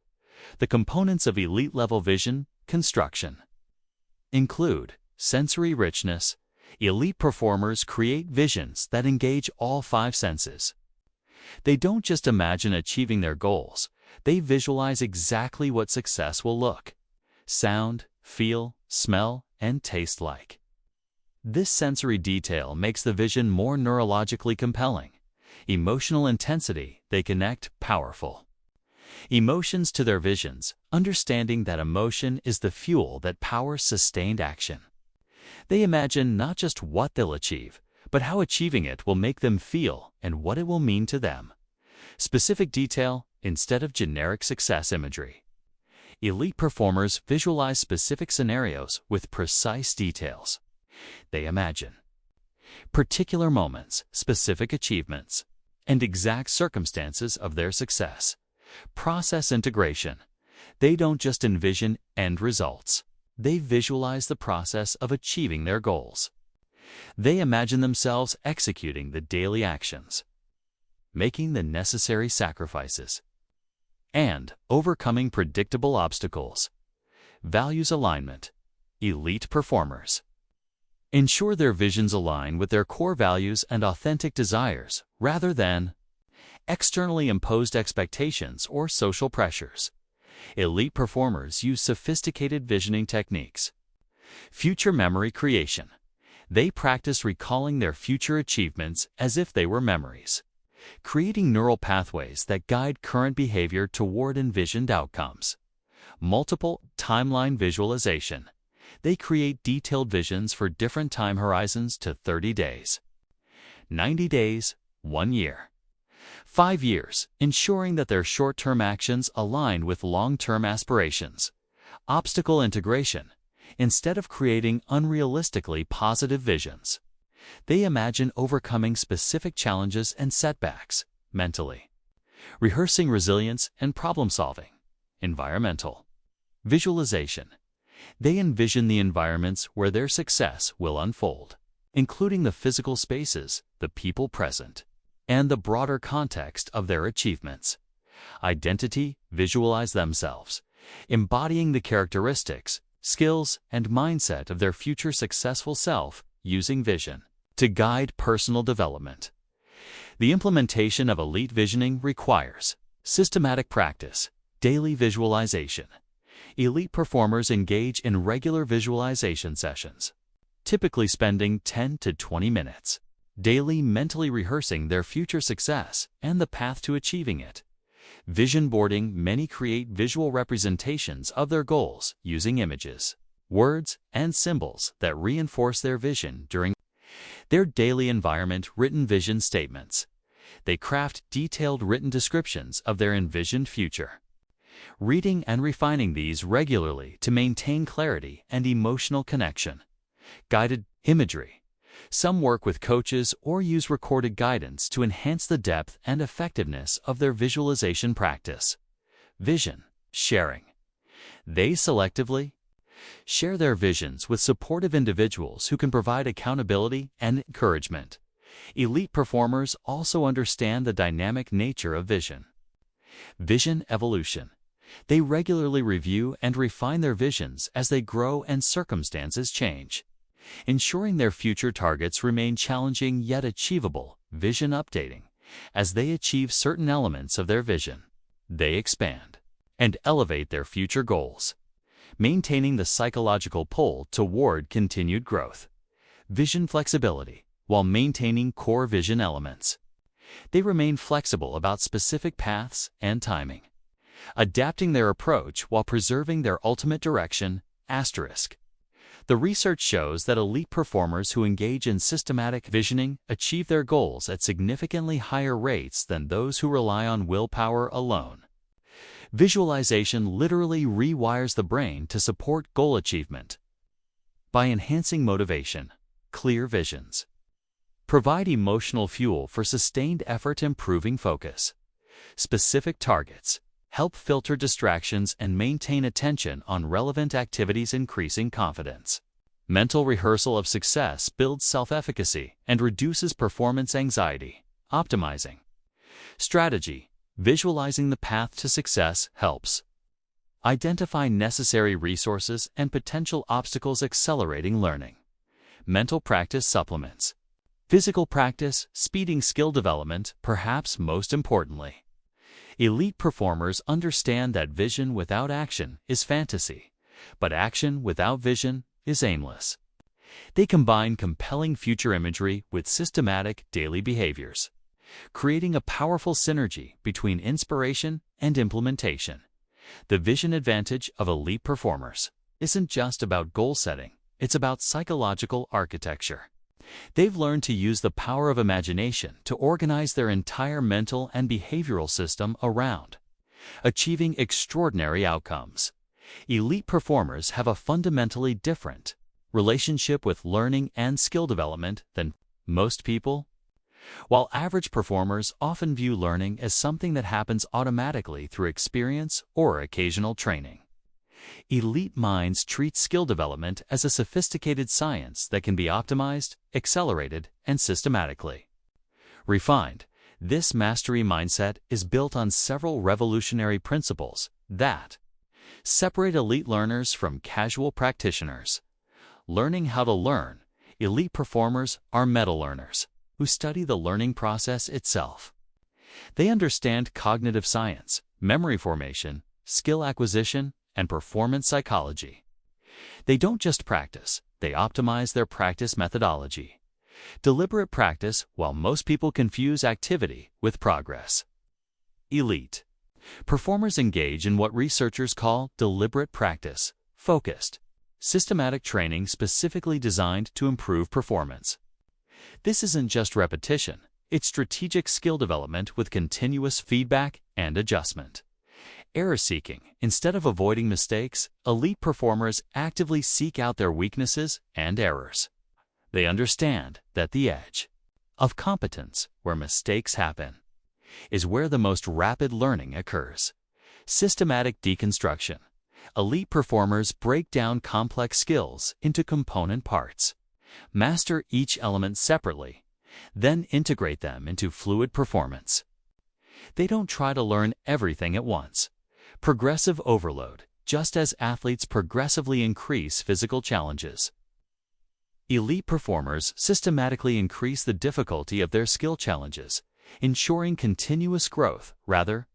The components of elite-level vision construction include sensory richness. Elite performers create visions that engage all five senses. They don't just imagine achieving their goals, they visualize exactly what success will look, sound, feel, smell, and taste like. This sensory detail makes the vision more neurologically compelling. Emotional intensity, they connect powerful emotions to their visions, understanding that emotion is the fuel that powers sustained action. They imagine not just what they'll achieve, but how achieving it will make them feel and what it will mean to them. Specific detail instead of generic success imagery. Elite performers visualize specific scenarios with precise details. They imagine particular moments, specific achievements, and exact circumstances of their success. Process integration. They don't just envision end results. They visualize the process of achieving their goals. They imagine themselves executing the daily actions, making the necessary sacrifices, and overcoming predictable obstacles. Values alignment. Elite performers ensure their visions align with their core values and authentic desires rather than externally imposed expectations or social pressures. Elite performers use sophisticated visioning techniques. Future memory creation. They practice recalling their future achievements as if they were memories, creating neural pathways that guide current behavior toward envisioned outcomes. Multiple timeline visualization. They create detailed visions for different time horizons to 30 days, 90 days, 1 year, 5 years, ensuring that their short-term actions align with long-term aspirations. Obstacle integration. Instead of creating unrealistically positive visions, they imagine overcoming specific challenges and setbacks mentally, rehearsing resilience and problem-solving. Environmental visualization. They envision the environments where their success will unfold, including the physical spaces, the people present, and the broader context of their achievements. Identity, visualize themselves, embodying the characteristics, skills, and mindset of their future successful self using vision to guide personal development. The implementation of elite visioning requires systematic practice, daily visualization. Elite performers engage in regular visualization sessions, typically spending 10 to 20 minutes, daily mentally rehearsing their future success and the path to achieving it. Vision boarding. Many create visual representations of their goals using images, words, and symbols that reinforce their vision during their daily environment. Written vision statements. They craft detailed written descriptions of their envisioned future, reading and refining these regularly to maintain clarity and emotional connection. Guided imagery. Some work with coaches or use recorded guidance to enhance the depth and effectiveness of their visualization practice. Vision sharing. They selectively share their visions with supportive individuals who can provide accountability and encouragement. Elite performers also understand the dynamic nature of vision. Vision evolution. They regularly review and refine their visions as they grow and circumstances change, ensuring their future targets remain challenging yet achievable. Vision updating. As they achieve certain elements of their vision, they expand and elevate their future goals, maintaining the psychological pull toward continued growth. Vision flexibility. While maintaining core vision elements, they remain flexible about specific paths and timing, adapting their approach while preserving their ultimate direction. Asterisk. The research shows that elite performers who engage in systematic visioning achieve their goals at significantly higher rates than those who rely on willpower alone. Visualization literally rewires the brain to support goal achievement. By enhancing motivation, clear visions provide emotional fuel for sustained effort, improving focus. Specific targets help filter distractions and maintain attention on relevant activities, increasing confidence. Mental rehearsal of success builds self-efficacy and reduces performance anxiety. Optimizing strategy. Visualizing the path to success helps. Identify necessary resources and potential obstacles, accelerating learning. Mental practice supplements. Physical practice, speeding skill development, perhaps most importantly. Elite performers understand that vision without action is fantasy, but action without vision is aimless. They combine compelling future imagery with systematic daily behaviors, creating a powerful synergy between inspiration and implementation. The vision advantage of elite performers isn't just about goal setting, it's about psychological architecture. They've learned to use the power of imagination to organize their entire mental and behavioral system around achieving extraordinary outcomes. Elite performers have a fundamentally different relationship with learning and skill development than most people. While average performers often view learning as something that happens automatically through experience or occasional training, elite minds treat skill development as a sophisticated science that can be optimized, accelerated, and systematically refined. This mastery mindset is built on several revolutionary principles that separate elite learners from casual practitioners. Learning how to learn. Elite performers are meta-learners who study the learning process itself. They understand cognitive science, memory formation, skill acquisition, and performance psychology. They don't just practice, they optimize their practice methodology. Deliberate practice, while most people confuse activity with progress. Elite performers engage in what researchers call deliberate practice, focused, systematic training specifically designed to improve performance. This isn't just repetition, it's strategic skill development with continuous feedback and adjustment. Error-seeking. Instead of avoiding mistakes, elite performers actively seek out their weaknesses and errors. They understand that the edge of competence, where mistakes happen, is where the most rapid learning occurs. Systematic deconstruction. Elite performers break down complex skills into component parts, master each element separately, then integrate them into fluid performance. They don't try to learn everything at once. Progressive overload, just as athletes progressively increase physical challenges. Elite performers systematically increase the difficulty of their skill challenges, ensuring continuous growth rather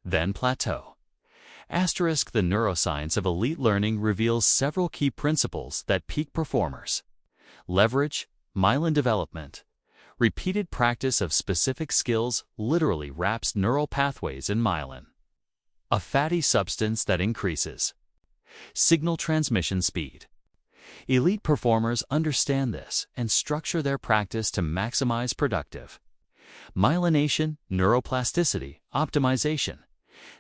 than plateau. Asterisk. The neuroscience of elite learning reveals several key principles that peak performers leverage. Myelin development. Repeated practice of specific skills literally wraps neural pathways in myelin, a fatty substance that increases signal transmission speed. Elite performers understand this and structure their practice to maximize productive myelination, neuroplasticity, optimization.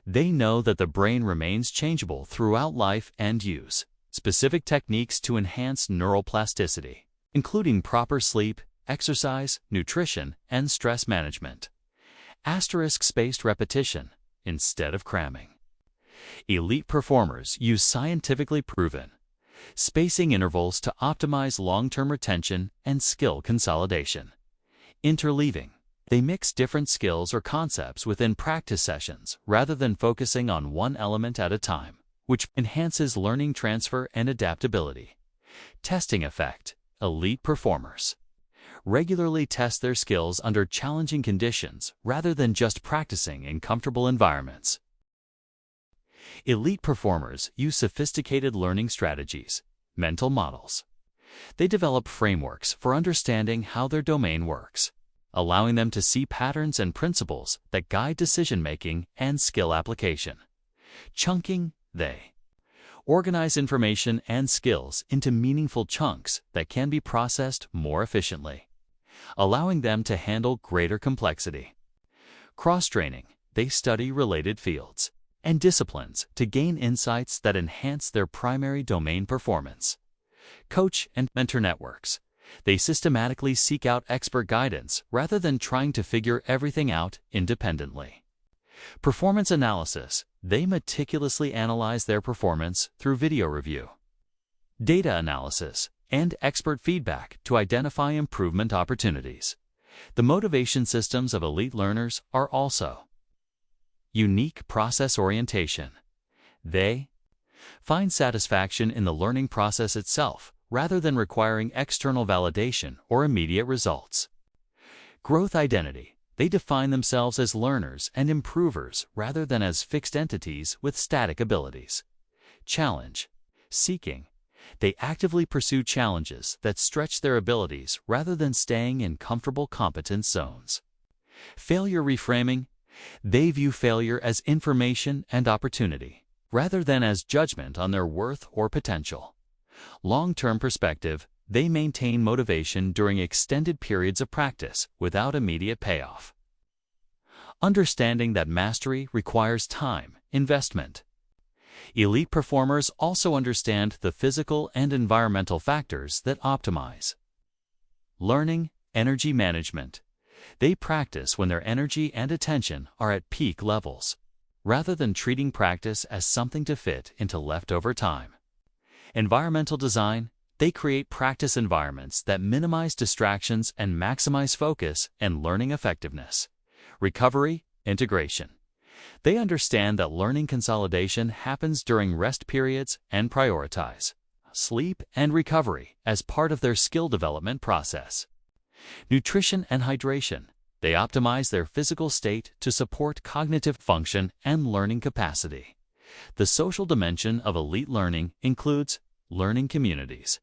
They know that the brain remains changeable throughout life and use specific techniques to enhance neuroplasticity, including proper sleep, exercise, nutrition, and stress management. Asterisk. Spaced repetition instead of cramming. Elite performers use scientifically proven spacing intervals to optimize long-term retention and skill consolidation. Interleaving. They mix different skills or concepts within practice sessions rather than focusing on one element at a time, which enhances learning transfer and adaptability. Testing effect. Elite performers regularly test their skills under challenging conditions rather than just practicing in comfortable environments. Elite performers use sophisticated learning strategies, mental models. They develop frameworks for understanding how their domain works, allowing them to see patterns and principles that guide decision-making and skill application. Chunking. They organize information and skills into meaningful chunks that can be processed more efficiently, allowing them to handle greater complexity. Cross-training. They study related fields and disciplines to gain insights that enhance their primary domain performance. Coach and mentor networks. They systematically seek out expert guidance rather than trying to figure everything out independently. Performance analysis. They meticulously analyze their performance through video review. Data analysis. and expert feedback to identify improvement opportunities. The motivation systems of elite learners are also unique process orientation. They find satisfaction in the learning process itself rather than requiring external validation or immediate results. Growth identity. They define themselves as learners and improvers rather than as fixed entities with static abilities. Challenge seeking. They actively pursue challenges that stretch their abilities rather than staying in comfortable competence zones. Failure reframing. They view failure as information and opportunity, rather than as judgment on their worth or potential. Long-term perspective. They maintain motivation during extended periods of practice without immediate payoff. Understanding that mastery requires time, investment. Elite performers also understand the physical and environmental factors that optimize learning, energy management. They practice when their energy and attention are at peak levels, rather than treating practice as something to fit into leftover time. Environmental design. They create practice environments that minimize distractions and maximize focus and learning effectiveness. Recovery, integration. They understand that learning consolidation happens during rest periods and prioritize sleep and recovery as part of their skill development process. Nutrition and hydration. They optimize their physical state to support cognitive function and learning capacity. The social dimension of elite learning includes learning communities.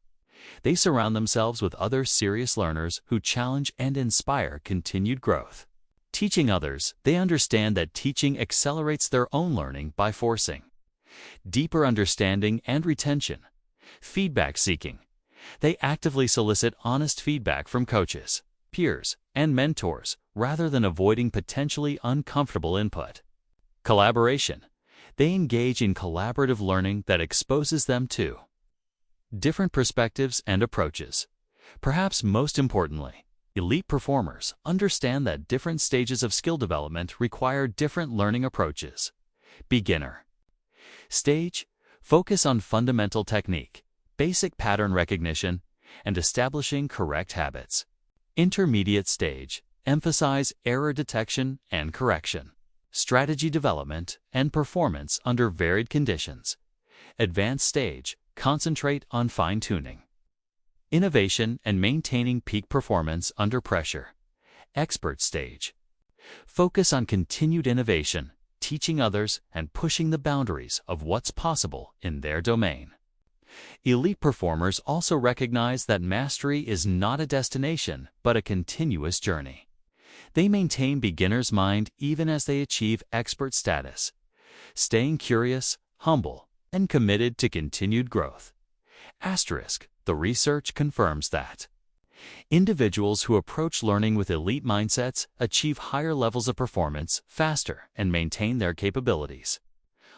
They surround themselves with other serious learners who challenge and inspire continued growth. Teaching others. They understand that teaching accelerates their own learning by forcing deeper understanding and retention. Feedback seeking. They actively solicit honest feedback from coaches, peers, and mentors rather than avoiding potentially uncomfortable input. Collaboration. They engage in collaborative learning that exposes them to different perspectives and approaches. Perhaps most importantly, elite performers understand that different stages of skill development require different learning approaches. Beginner stage. Focus on fundamental technique, basic pattern recognition, and establishing correct habits. Intermediate stage. Emphasize error detection and correction, strategy development, and performance under varied conditions. Advanced stage. Concentrate on fine-tuning, innovation, and maintaining peak performance under pressure. Expert stage. Focus on continued innovation, teaching others, and pushing the boundaries of what's possible in their domain. Elite performers also recognize that mastery is not a destination, but a continuous journey. They maintain beginner's mind even as they achieve expert status, staying curious, humble, and committed to continued growth. The research confirms that individuals who approach learning with elite mindsets achieve higher levels of performance faster and maintain their capabilities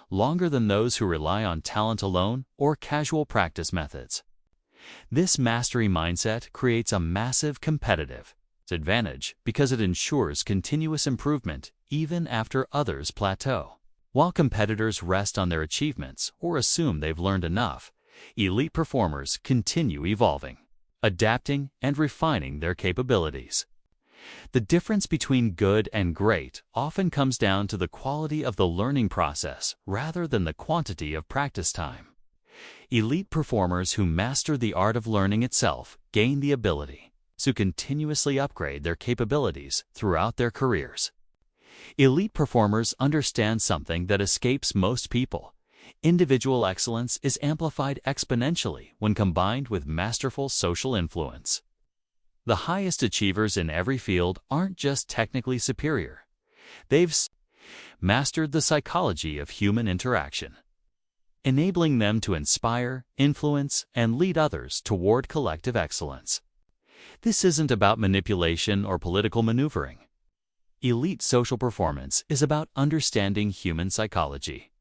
longer than those who rely on talent alone or casual practice methods. This mastery mindset creates a massive competitive advantage because it ensures continuous improvement even after others plateau. While competitors rest on their achievements or assume they've learned enough, elite performers continue evolving, adapting, and refining their capabilities. The difference between good and great often comes down to the quality of the learning process rather than the quantity of practice time. Elite performers who master the art of learning itself gain the ability to continuously upgrade their capabilities throughout their careers. Elite performers understand something that escapes most people. Individual excellence is amplified exponentially when combined with masterful social influence. The highest achievers in every field aren't just technically superior. They've mastered the psychology of human interaction, enabling them to inspire, influence, and lead others toward collective excellence. This isn't about manipulation or political maneuvering. Elite social performance is about understanding human psychology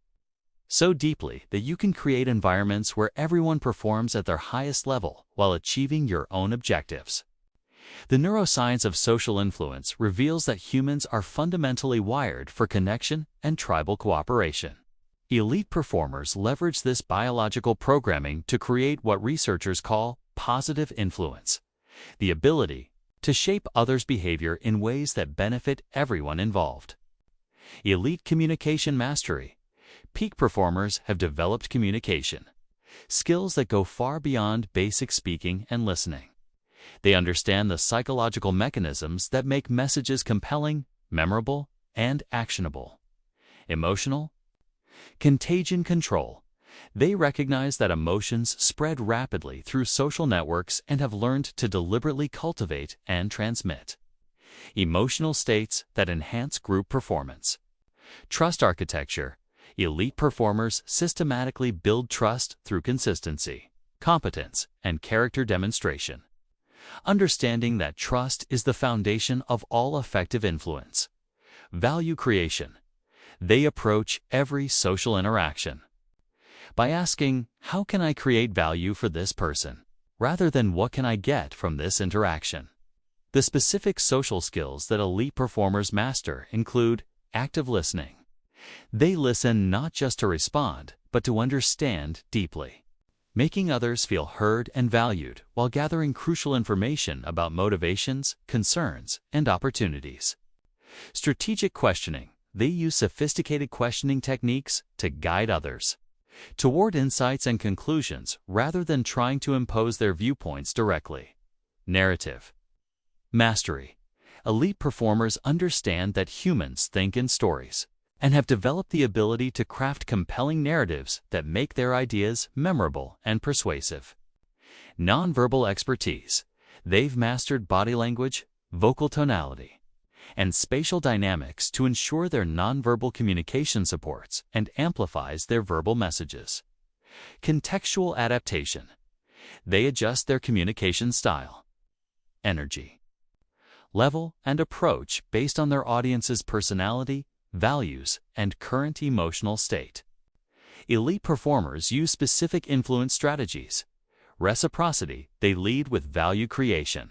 so deeply that you can create environments where everyone performs at their highest level while achieving your own objectives. The neuroscience of social influence reveals that humans are fundamentally wired for connection and tribal cooperation. Elite performers leverage this biological programming to create what researchers call positive influence, the ability to shape others' behavior in ways that benefit everyone involved. Elite communication mastery. Peak performers have developed communication skills that go far beyond basic speaking and listening. They understand the psychological mechanisms that make messages compelling, memorable, and actionable. Emotional contagion control. They recognize that emotions spread rapidly through social networks and have learned to deliberately cultivate and transmit emotional states that enhance group performance. Trust architecture. Elite performers systematically build trust through consistency, competence, and character demonstration. Understanding that trust is the foundation of all effective influence. Value creation. They approach every social interaction by asking, how can I create value for this person, rather than what can I get from this interaction? The specific social skills that elite performers master include active listening. They listen not just to respond, but to understand deeply, making others feel heard and valued while gathering crucial information about motivations, concerns, and opportunities. Strategic questioning. They use sophisticated questioning techniques to guide others toward insights and conclusions rather than trying to impose their viewpoints directly. Narrative mastery. Elite performers understand that humans think in stories and have developed the ability to craft compelling narratives that make their ideas memorable and persuasive. Nonverbal expertise. They've mastered body language, vocal tonality, and spatial dynamics to ensure their nonverbal communication supports and amplifies their verbal messages. Contextual adaptation. They adjust their communication style, energy, level, and approach based on their audience's personality, values, and current emotional state. Elite performers use specific influence strategies. Reciprocity. They lead with value creation,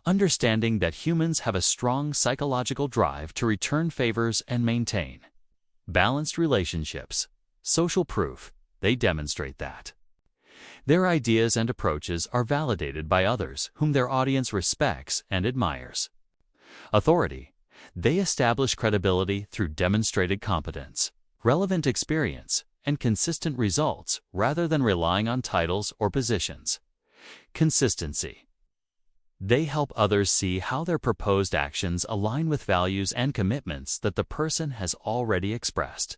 understanding that humans have a strong psychological drive to return favors and maintain balanced relationships. Social proof. They demonstrate that their ideas and approaches are validated by others whom their audience respects and admires. Authority. They establish credibility through demonstrated competence, relevant experience, and consistent results rather than relying on titles or positions. Consistency. They help others see how their proposed actions align with values and commitments that the person has already expressed.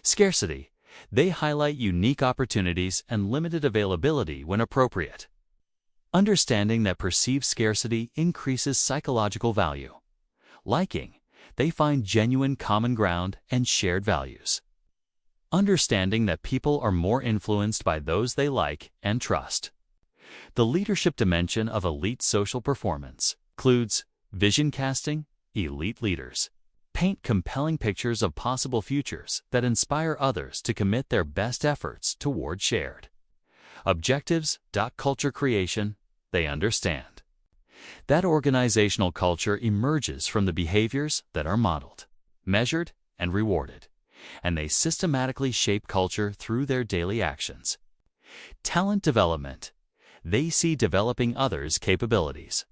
Scarcity. They highlight unique opportunities and limited availability when appropriate, understanding that perceived scarcity increases psychological value. Liking. They find genuine common ground and shared values, understanding that people are more influenced by those they like and trust. The leadership dimension of elite social performance includes vision casting. Elite leaders paint compelling pictures of possible futures that inspire others to commit their best efforts toward shared objectives. Culture creation. They understand that organizational culture emerges from the behaviors that are modeled, measured, and rewarded, and they systematically shape culture through their daily actions. Talent development. They see developing others' capabilities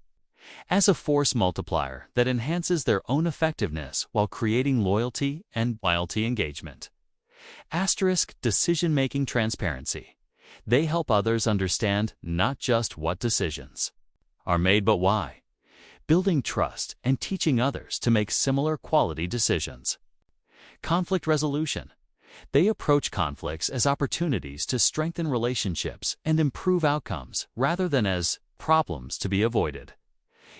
as a force multiplier that enhances their own effectiveness while creating loyalty and engagement. Decision-making transparency. They help others understand not just what decisions are made but why, building trust and teaching others to make similar quality decisions. Conflict resolution. They approach conflicts as opportunities to strengthen relationships and improve outcomes rather than as problems to be avoided.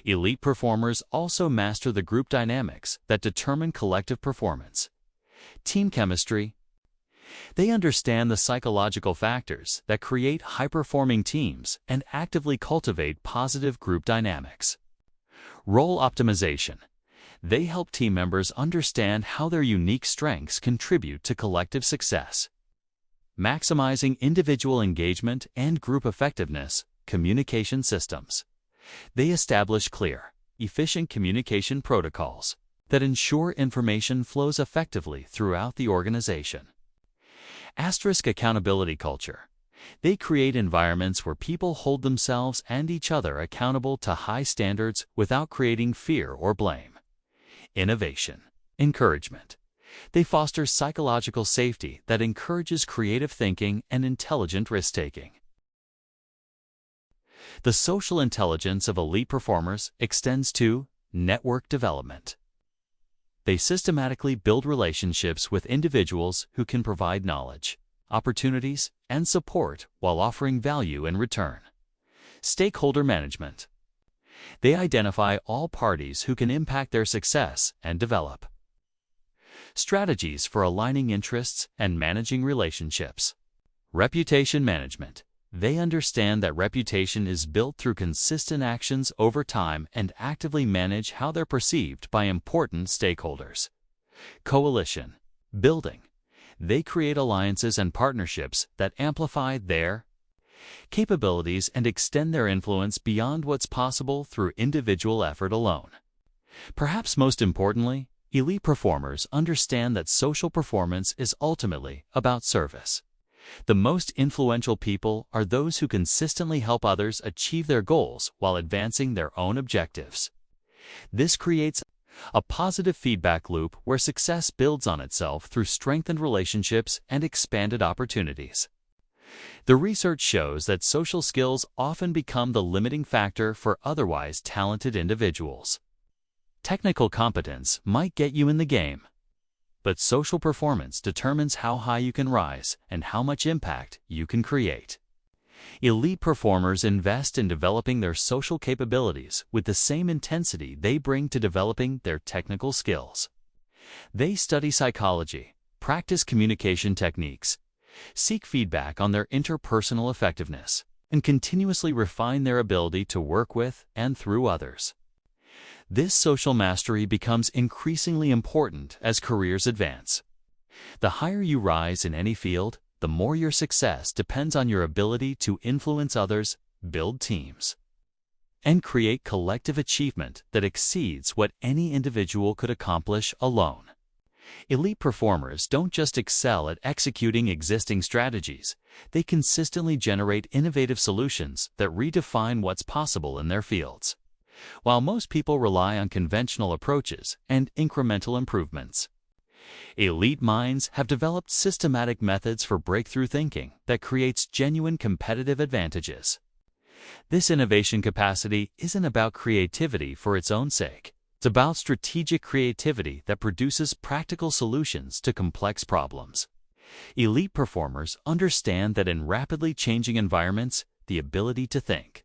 Elite performers also master the group dynamics that determine collective performance. Team chemistry. They understand the psychological factors that create high-performing teams and actively cultivate positive group dynamics. Role optimization. They help team members understand how their unique strengths contribute to collective success. Maximizing individual engagement and group effectiveness. Communication systems. They establish clear, efficient communication protocols that ensure information flows effectively throughout the organization. Accountability culture. They create environments where people hold themselves and each other accountable to high standards without creating fear or blame. Innovation. Encouragement. They foster psychological safety that encourages creative thinking and intelligent risk-taking. The social intelligence of elite performers extends to network development. They systematically build relationships with individuals who can provide knowledge, opportunities, and support while offering value in return. Stakeholder management. They identify all parties who can impact their success and develop. Strategies for aligning interests and managing relationships. Reputation management. They understand that reputation is built through consistent actions over time and actively manage how they're perceived by important stakeholders. Coalition. Building. They create alliances and partnerships that amplify their capabilities and extend their influence beyond what's possible through individual effort alone. Perhaps most importantly, elite performers understand that social performance is ultimately about service. The most influential people are those who consistently help others achieve their goals while advancing their own objectives. This creates a positive feedback loop where success builds on itself through strengthened relationships and expanded opportunities. The research shows that social skills often become the limiting factor for otherwise talented individuals. Technical competence might get you in the game, but social performance determines how high you can rise and how much impact you can create. Elite performers invest in developing their social capabilities with the same intensity they bring to developing their technical skills. They study psychology, practice communication techniques, seek feedback on their interpersonal effectiveness, and continuously refine their ability to work with and through others. This social mastery becomes increasingly important as careers advance. The higher you rise in any field, the more your success depends on your ability to influence others, build teams, and create collective achievement that exceeds what any individual could accomplish alone. Elite performers don't just excel at executing existing strategies, they consistently generate innovative solutions that redefine what's possible in their fields. While most people rely on conventional approaches and incremental improvements, elite minds have developed systematic methods for breakthrough thinking that creates genuine competitive advantages. This innovation capacity isn't about creativity for its own sake. It's about strategic creativity that produces practical solutions to complex problems. Elite performers understand that in rapidly changing environments, the ability to think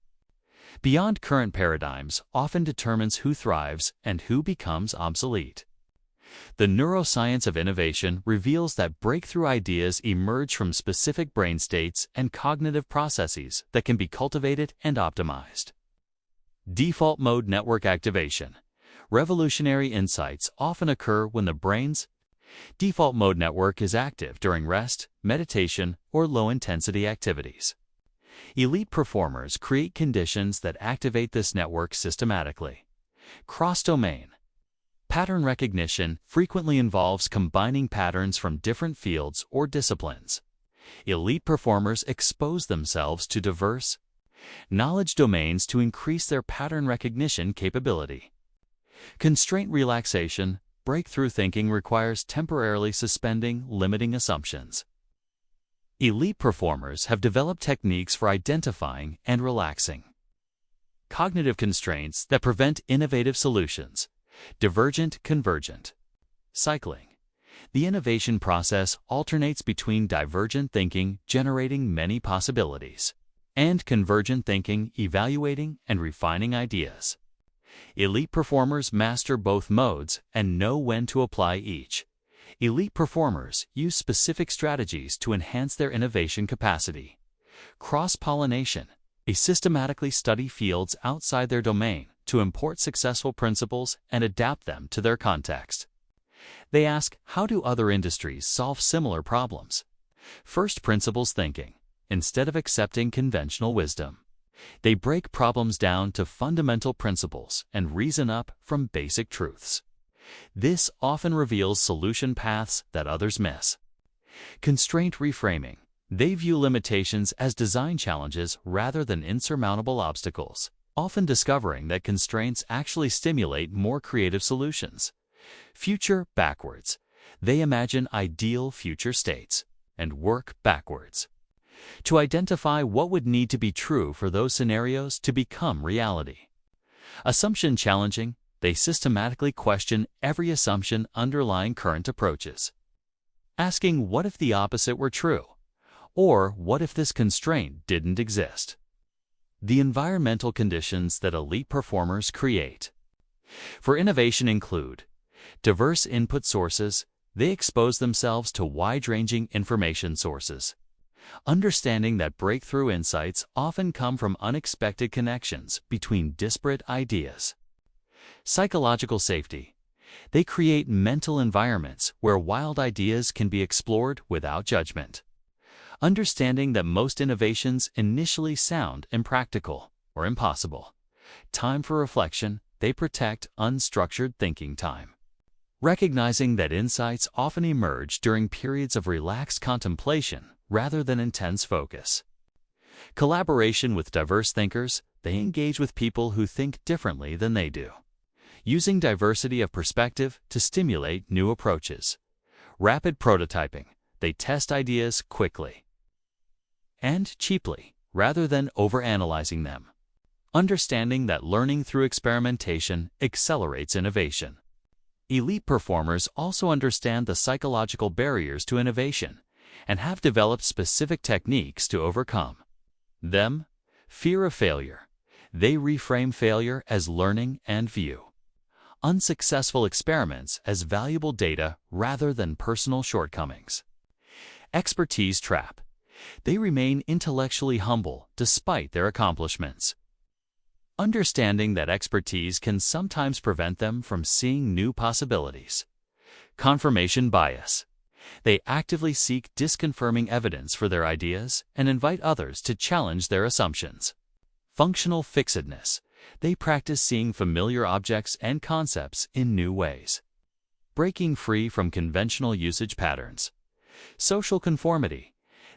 beyond current paradigms often determines who thrives and who becomes obsolete. The neuroscience of innovation reveals that breakthrough ideas emerge from specific brain states and cognitive processes that can be cultivated and optimized. Default mode network activation. Revolutionary insights often occur when the brain's default mode network is active during rest, meditation, or low-intensity activities. Elite performers create conditions that activate this network systematically. Cross-domain. Pattern recognition frequently involves combining patterns from different fields or disciplines. Elite performers expose themselves to diverse knowledge domains to increase their pattern recognition capability. Constraint relaxation. Breakthrough thinking requires temporarily suspending limiting assumptions. Elite performers have developed techniques for identifying and relaxing cognitive constraints that prevent innovative solutions. Divergent convergent. Cycling. The innovation process alternates between divergent thinking, generating many possibilities, and convergent thinking, evaluating and refining ideas. Elite performers master both modes and know when to apply each. Elite performers use specific strategies to enhance their innovation capacity. Cross-pollination. They systematically study fields outside their domain to import successful principles and adapt them to their context. They ask, how do other industries solve similar problems? First principles thinking. Instead of accepting conventional wisdom, they break problems down to fundamental principles and reason up from basic truths. This often reveals solution paths that others miss. Constraint reframing. They view limitations as design challenges rather than insurmountable obstacles, often discovering that constraints actually stimulate more creative solutions. Future backwards. They imagine ideal future states and work backwards to identify what would need to be true for those scenarios to become reality. Assumption challenging. They systematically question every assumption underlying current approaches, asking what if the opposite were true, or what if this constraint didn't exist. The environmental conditions that elite performers create for innovation include diverse input sources. They expose themselves to wide-ranging information sources, understanding that breakthrough insights often come from unexpected connections between disparate ideas. Psychological safety. They create mental environments where wild ideas can be explored without judgment. Understanding that most innovations initially sound impractical or impossible. Time for reflection. They protect unstructured thinking time. Recognizing that insights often emerge during periods of relaxed contemplation rather than intense focus. Collaboration with diverse thinkers. They engage with people who think differently than they do, using diversity of perspective to stimulate new approaches. Rapid prototyping. They test ideas quickly and cheaply rather than overanalyzing them, understanding that learning through experimentation accelerates innovation. Elite performers also understand the psychological barriers to innovation and have developed specific techniques to overcome them. Fear of failure. They reframe failure as learning and view unsuccessful experiments as valuable data rather than personal shortcomings. Expertise trap. They remain intellectually humble despite their accomplishments, understanding that expertise can sometimes prevent them from seeing new possibilities. Confirmation bias. They actively seek disconfirming evidence for their ideas and invite others to challenge their assumptions. Functional fixedness. They practice seeing familiar objects and concepts in new ways, breaking free from conventional usage patterns. Social conformity.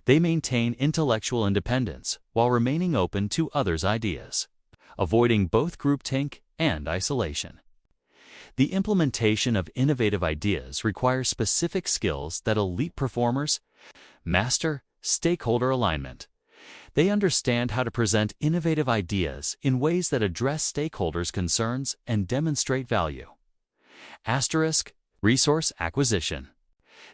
They maintain intellectual independence while remaining open to others' ideas, avoiding both groupthink and isolation. The implementation of innovative ideas requires specific skills that elite performers master. Stakeholder alignment. They understand how to present innovative ideas in ways that address stakeholders' concerns and demonstrate value. Resource acquisition.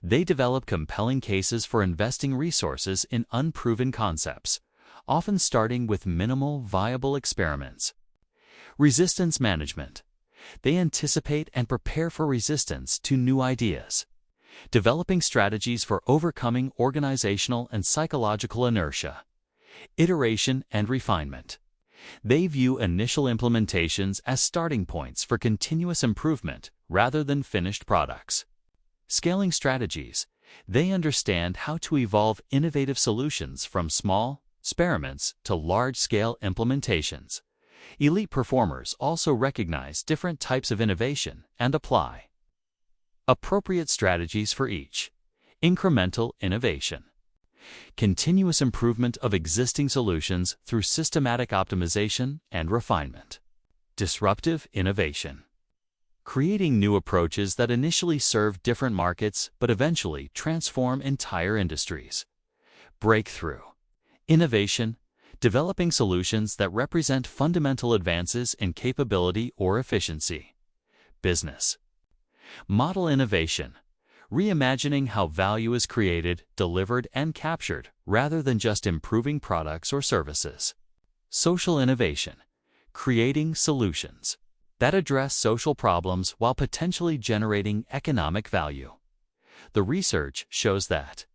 They develop compelling cases for investing resources in unproven concepts, often starting with minimal viable experiments. Resistance management. They anticipate and prepare for resistance to new ideas, developing strategies for overcoming organizational and psychological inertia. Iteration and refinement. They view initial implementations as starting points for continuous improvement rather than finished products. Scaling strategies. They understand how to evolve innovative solutions from small experiments to large-scale implementations. Elite performers also recognize different types of innovation and apply appropriate strategies for each. Incremental innovation. Continuous improvement of existing solutions through systematic optimization and refinement. Disruptive innovation. Creating new approaches that initially serve different markets but eventually transform entire industries. Breakthrough innovation. Developing solutions that represent fundamental advances in capability or efficiency. Business model innovation. Reimagining how value is created, delivered, and captured, rather than just improving products or services. Social innovation. Creating solutions that address social problems while potentially generating economic value. The research shows that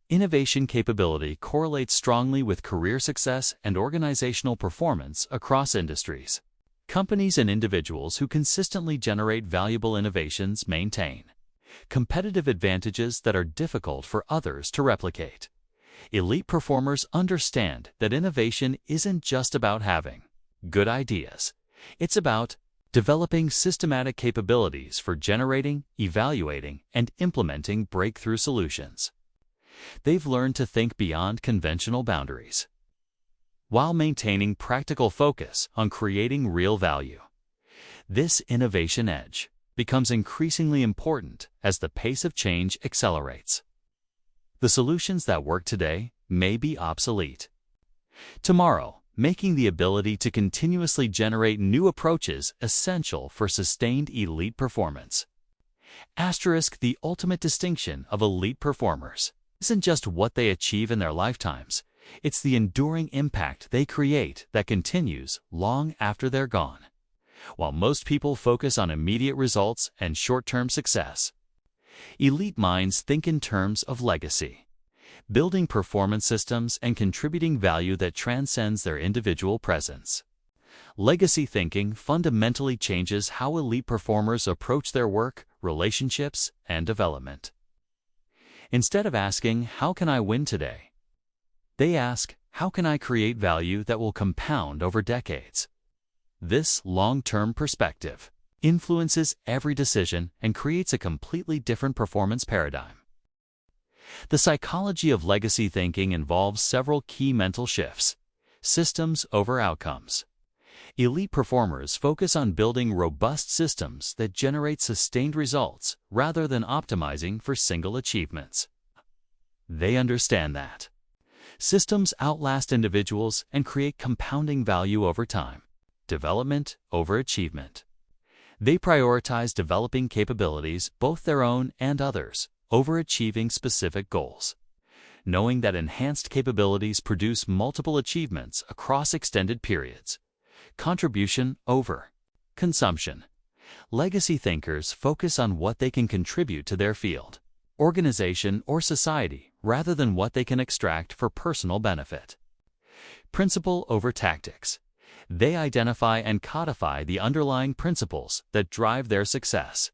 innovation capability correlates strongly with career success and organizational performance across industries. Companies and individuals who consistently generate valuable innovations maintain competitive advantages that are difficult for others to replicate. Elite performers understand that innovation isn't just about having good ideas. It's about developing systematic capabilities for generating, evaluating, and implementing breakthrough solutions. They've learned to think beyond conventional boundaries, while maintaining practical focus on creating real value. This innovation edge becomes increasingly important as the pace of change accelerates. The solutions that work today may be obsolete tomorrow, making the ability to continuously generate new approaches essential for sustained elite performance. The ultimate distinction of elite performers isn't just what they achieve in their lifetimes, it's the enduring impact they create that continues long after they're gone. While most people focus on immediate results and short-term success, elite minds think in terms of legacy, building performance systems and contributing value that transcends their individual presence. Legacy thinking fundamentally changes how elite performers approach their work, relationships, and development. Instead of asking, "How can I win today?" they ask, "How can I create value that will compound over decades?" This long-term perspective influences every decision and creates a completely different performance paradigm. The psychology of legacy thinking involves several key mental shifts: systems over outcomes. Elite performers focus on building robust systems that generate sustained results rather than optimizing for single achievements. They understand that systems outlast individuals and create compounding value over time. Development over achievement. They prioritize developing capabilities, both their own and others, over achieving specific goals, knowing that enhanced capabilities produce multiple achievements across extended periods. Contribution over consumption. Legacy thinkers focus on what they can contribute to their field, organization, or society rather than what they can extract for personal benefit. Principle over tactics. They identify and codify the underlying principles that drive their success,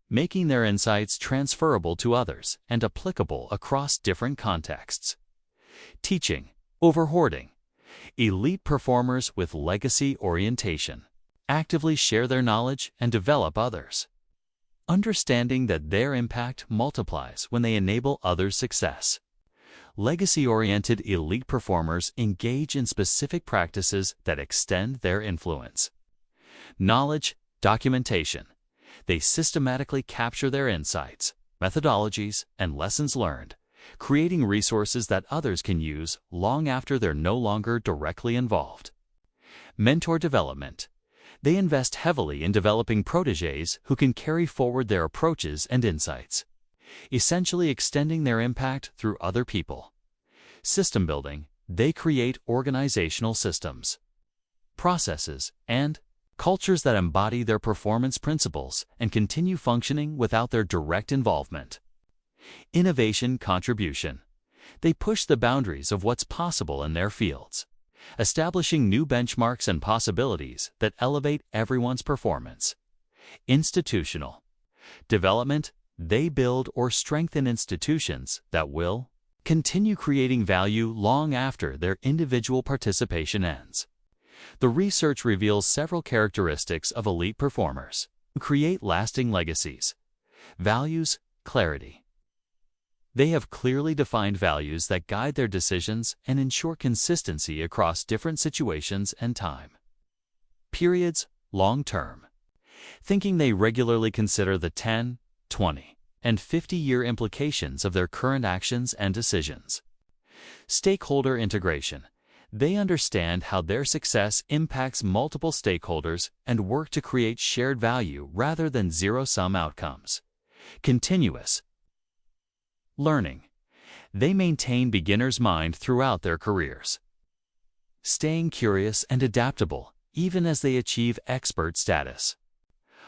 making their insights transferable to others and applicable across different contexts. Teaching over hoarding. Elite performers with legacy orientation actively share their knowledge and develop others, understanding that their impact multiplies when they enable others' success. Legacy-oriented elite performers engage in specific practices that extend their influence. Knowledge documentation. They systematically capture their insights, methodologies, and lessons learned, creating resources that others can use long after they're no longer directly involved. Mentor development. They invest heavily in developing protégés who can carry forward their approaches and insights, essentially extending their impact through other people. System building. They create organizational systems, processes, and cultures that embody their performance principles and continue functioning without their direct involvement. Innovation contribution. They push the boundaries of what's possible in their fields, establishing new benchmarks and possibilities that elevate everyone's performance. Institutional development. They build or strengthen institutions that will continue creating value long after their individual participation ends. The research reveals several characteristics of elite performers who create lasting legacies. Values, clarity. They have clearly defined values that guide their decisions and ensure consistency across different situations and time. Periods, long term. Thinking. They regularly consider the 10, 20, and 50-year implications of their current actions and decisions. Stakeholder integration. They understand how their success impacts multiple stakeholders and work to create shared value rather than zero-sum outcomes. Continuous learning. They maintain beginner's mind throughout their careers, staying curious and adaptable even as they achieve expert status.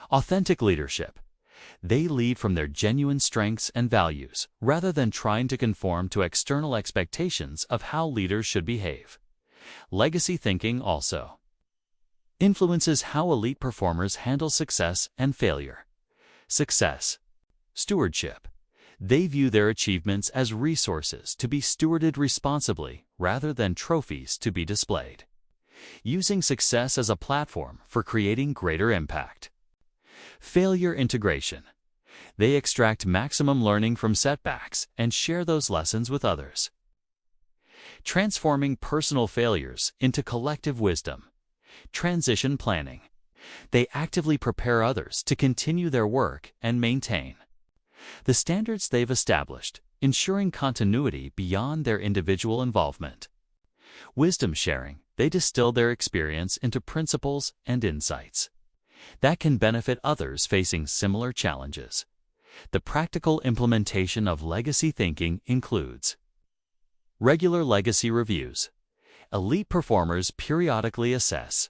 Authentic leadership. They lead from their genuine strengths and values rather than trying to conform to external expectations of how leaders should behave. Legacy thinking also influences how elite performers handle success and failure. Success. Stewardship. They view their achievements as resources to be stewarded responsibly rather than trophies to be displayed, using success as a platform for creating greater impact. Failure integration. They extract maximum learning from setbacks and share those lessons with others. Transforming personal failures into collective wisdom. Transition planning. They actively prepare others to continue their work and maintain the standards they've established, ensuring continuity beyond their individual involvement. Wisdom sharing. They distill their experience into principles and insights that can benefit others facing similar challenges. The practical implementation of legacy thinking includes regular legacy reviews. Elite performers periodically assess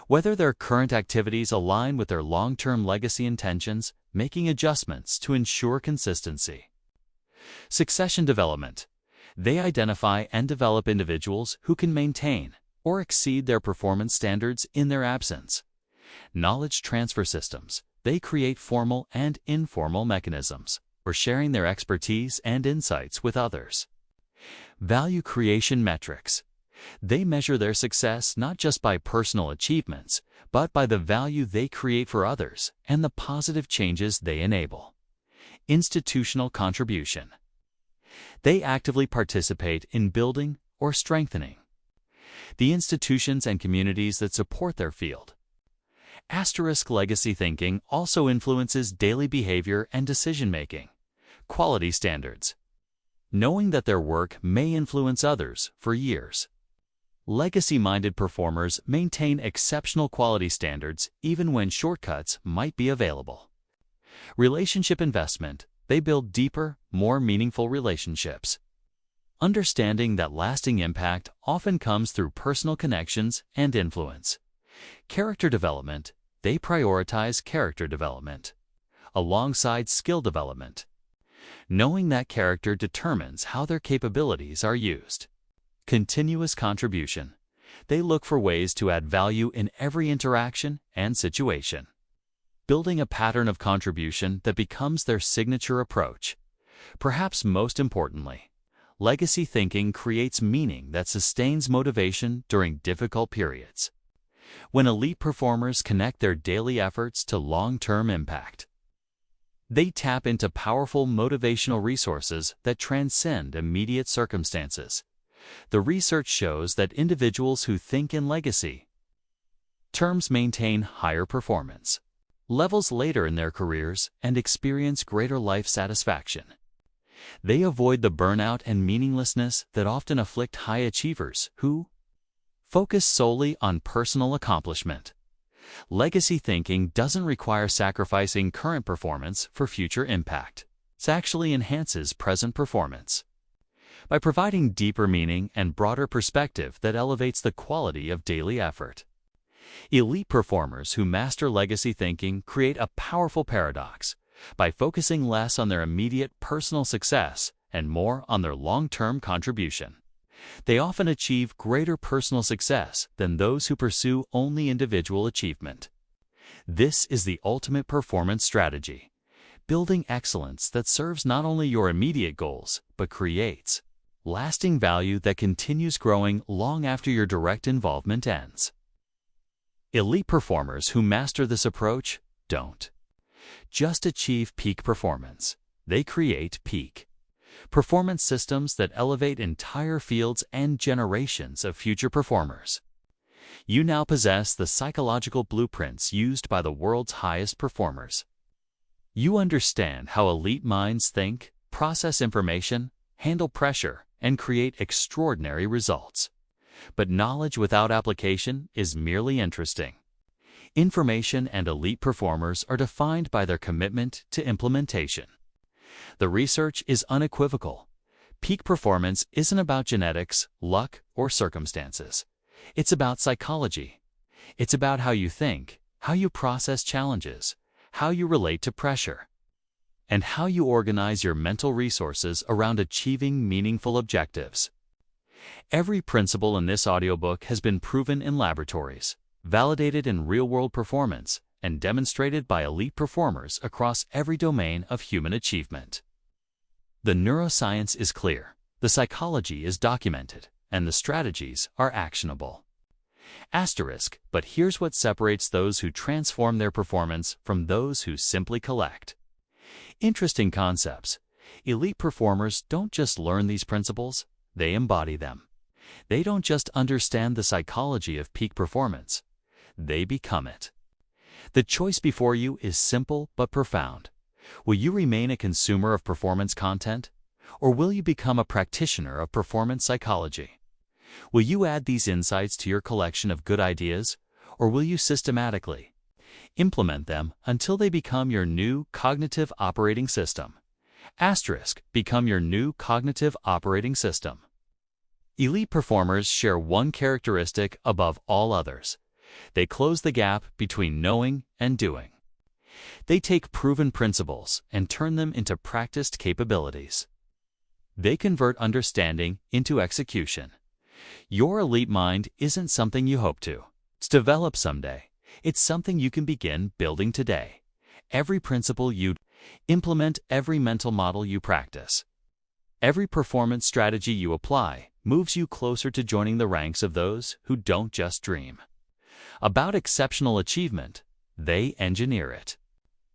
whether their current activities align with their long-term legacy intentions, making adjustments to ensure consistency. Succession development. They identify and develop individuals who can maintain or exceed their performance standards in their absence. Knowledge transfer systems. They create formal and informal mechanisms for sharing their expertise and insights with others. Value creation metrics. They measure their success not just by personal achievements, but by the value they create for others and the positive changes they enable. Institutional contribution. They actively participate in building or strengthening the institutions and communities that support their field. Asterisk legacy thinking also influences daily behavior and decision-making. Quality standards. Knowing that their work may influence others for years. Legacy-minded performers maintain exceptional quality standards even when shortcuts might be available. Relationship investment. They build deeper, more meaningful relationships. Understanding that lasting impact often comes through personal connections and influence. Character development. They prioritize character development alongside skill development, knowing that character determines how their capabilities are used. Continuous contribution. They look for ways to add value in every interaction and situation, building a pattern of contribution that becomes their signature approach. Perhaps most importantly, legacy thinking creates meaning that sustains motivation during difficult periods. When elite performers connect their daily efforts to long-term impact, they tap into powerful motivational resources that transcend immediate circumstances. The research shows that individuals who think in legacy terms maintain higher performance levels later in their careers and experience greater life satisfaction. They avoid the burnout and meaninglessness that often afflict high achievers who focus solely on personal accomplishment. Legacy thinking doesn't require sacrificing current performance for future impact. It actually enhances present performance by providing deeper meaning and broader perspective that elevates the quality of daily effort. Elite performers who master legacy thinking create a powerful paradox. By focusing less on their immediate personal success and more on their long-term contribution, they often achieve greater personal success than those who pursue only individual achievement. This is the ultimate performance strategy, building excellence that serves not only your immediate goals, but creates lasting value that continues growing long after your direct involvement ends. Elite performers who master this approach don't just achieve peak performance. They create peak performance systems that elevate entire fields and generations of future performers. You now possess the psychological blueprints used by the world's highest performers. You understand how elite minds think, process information, handle pressure, and create extraordinary results. But knowledge without application is merely interesting. Information and elite performers are defined by their commitment to implementation. The research is unequivocal. Peak performance isn't about genetics, luck, or circumstances. It's about psychology. It's about how you think, how you process challenges, how you relate to pressure, and how you organize your mental resources around achieving meaningful objectives. Every principle in this audiobook has been proven in laboratories, validated in real-world performance, and demonstrated by elite performers across every domain of human achievement. The neuroscience is clear, the psychology is documented, and the strategies are actionable. Asterisk, but here's what separates those who transform their performance from those who simply collect. Interesting concepts. Elite performers don't just learn these principles, they embody them. They don't just understand the psychology of peak performance, they become it. The choice before you is simple but profound. Will you remain a consumer of performance content, or will you become a practitioner of performance psychology? Will you add these insights to your collection of good ideas, or will you systematically implement them until they become your new cognitive operating system? Become your new cognitive operating system. Elite performers share one characteristic above all others. They close the gap between knowing and doing. They take proven principles and turn them into practiced capabilities. They convert understanding into execution. Your elite mind isn't something you hope to develop someday. It's something you can begin building today. Every principle you implement, every mental model you practice, every performance strategy you apply moves you closer to joining the ranks of those who don't just dream about exceptional achievement, they engineer it.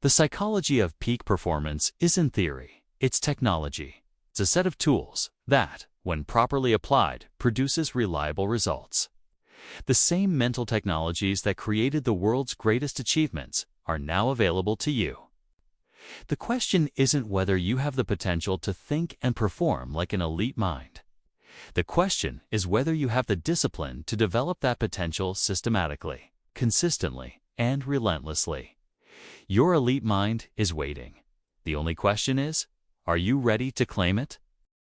The psychology of peak performance isn't theory, it's technology. It's a set of tools that, when properly applied, produces reliable results. The same mental technologies that created the world's greatest achievements are now available to you. The question isn't whether you have the potential to think and perform like an elite mind. The question is whether you have the discipline to develop that potential systematically, consistently, and relentlessly. Your elite mind is waiting. The only question is, are you ready to claim it?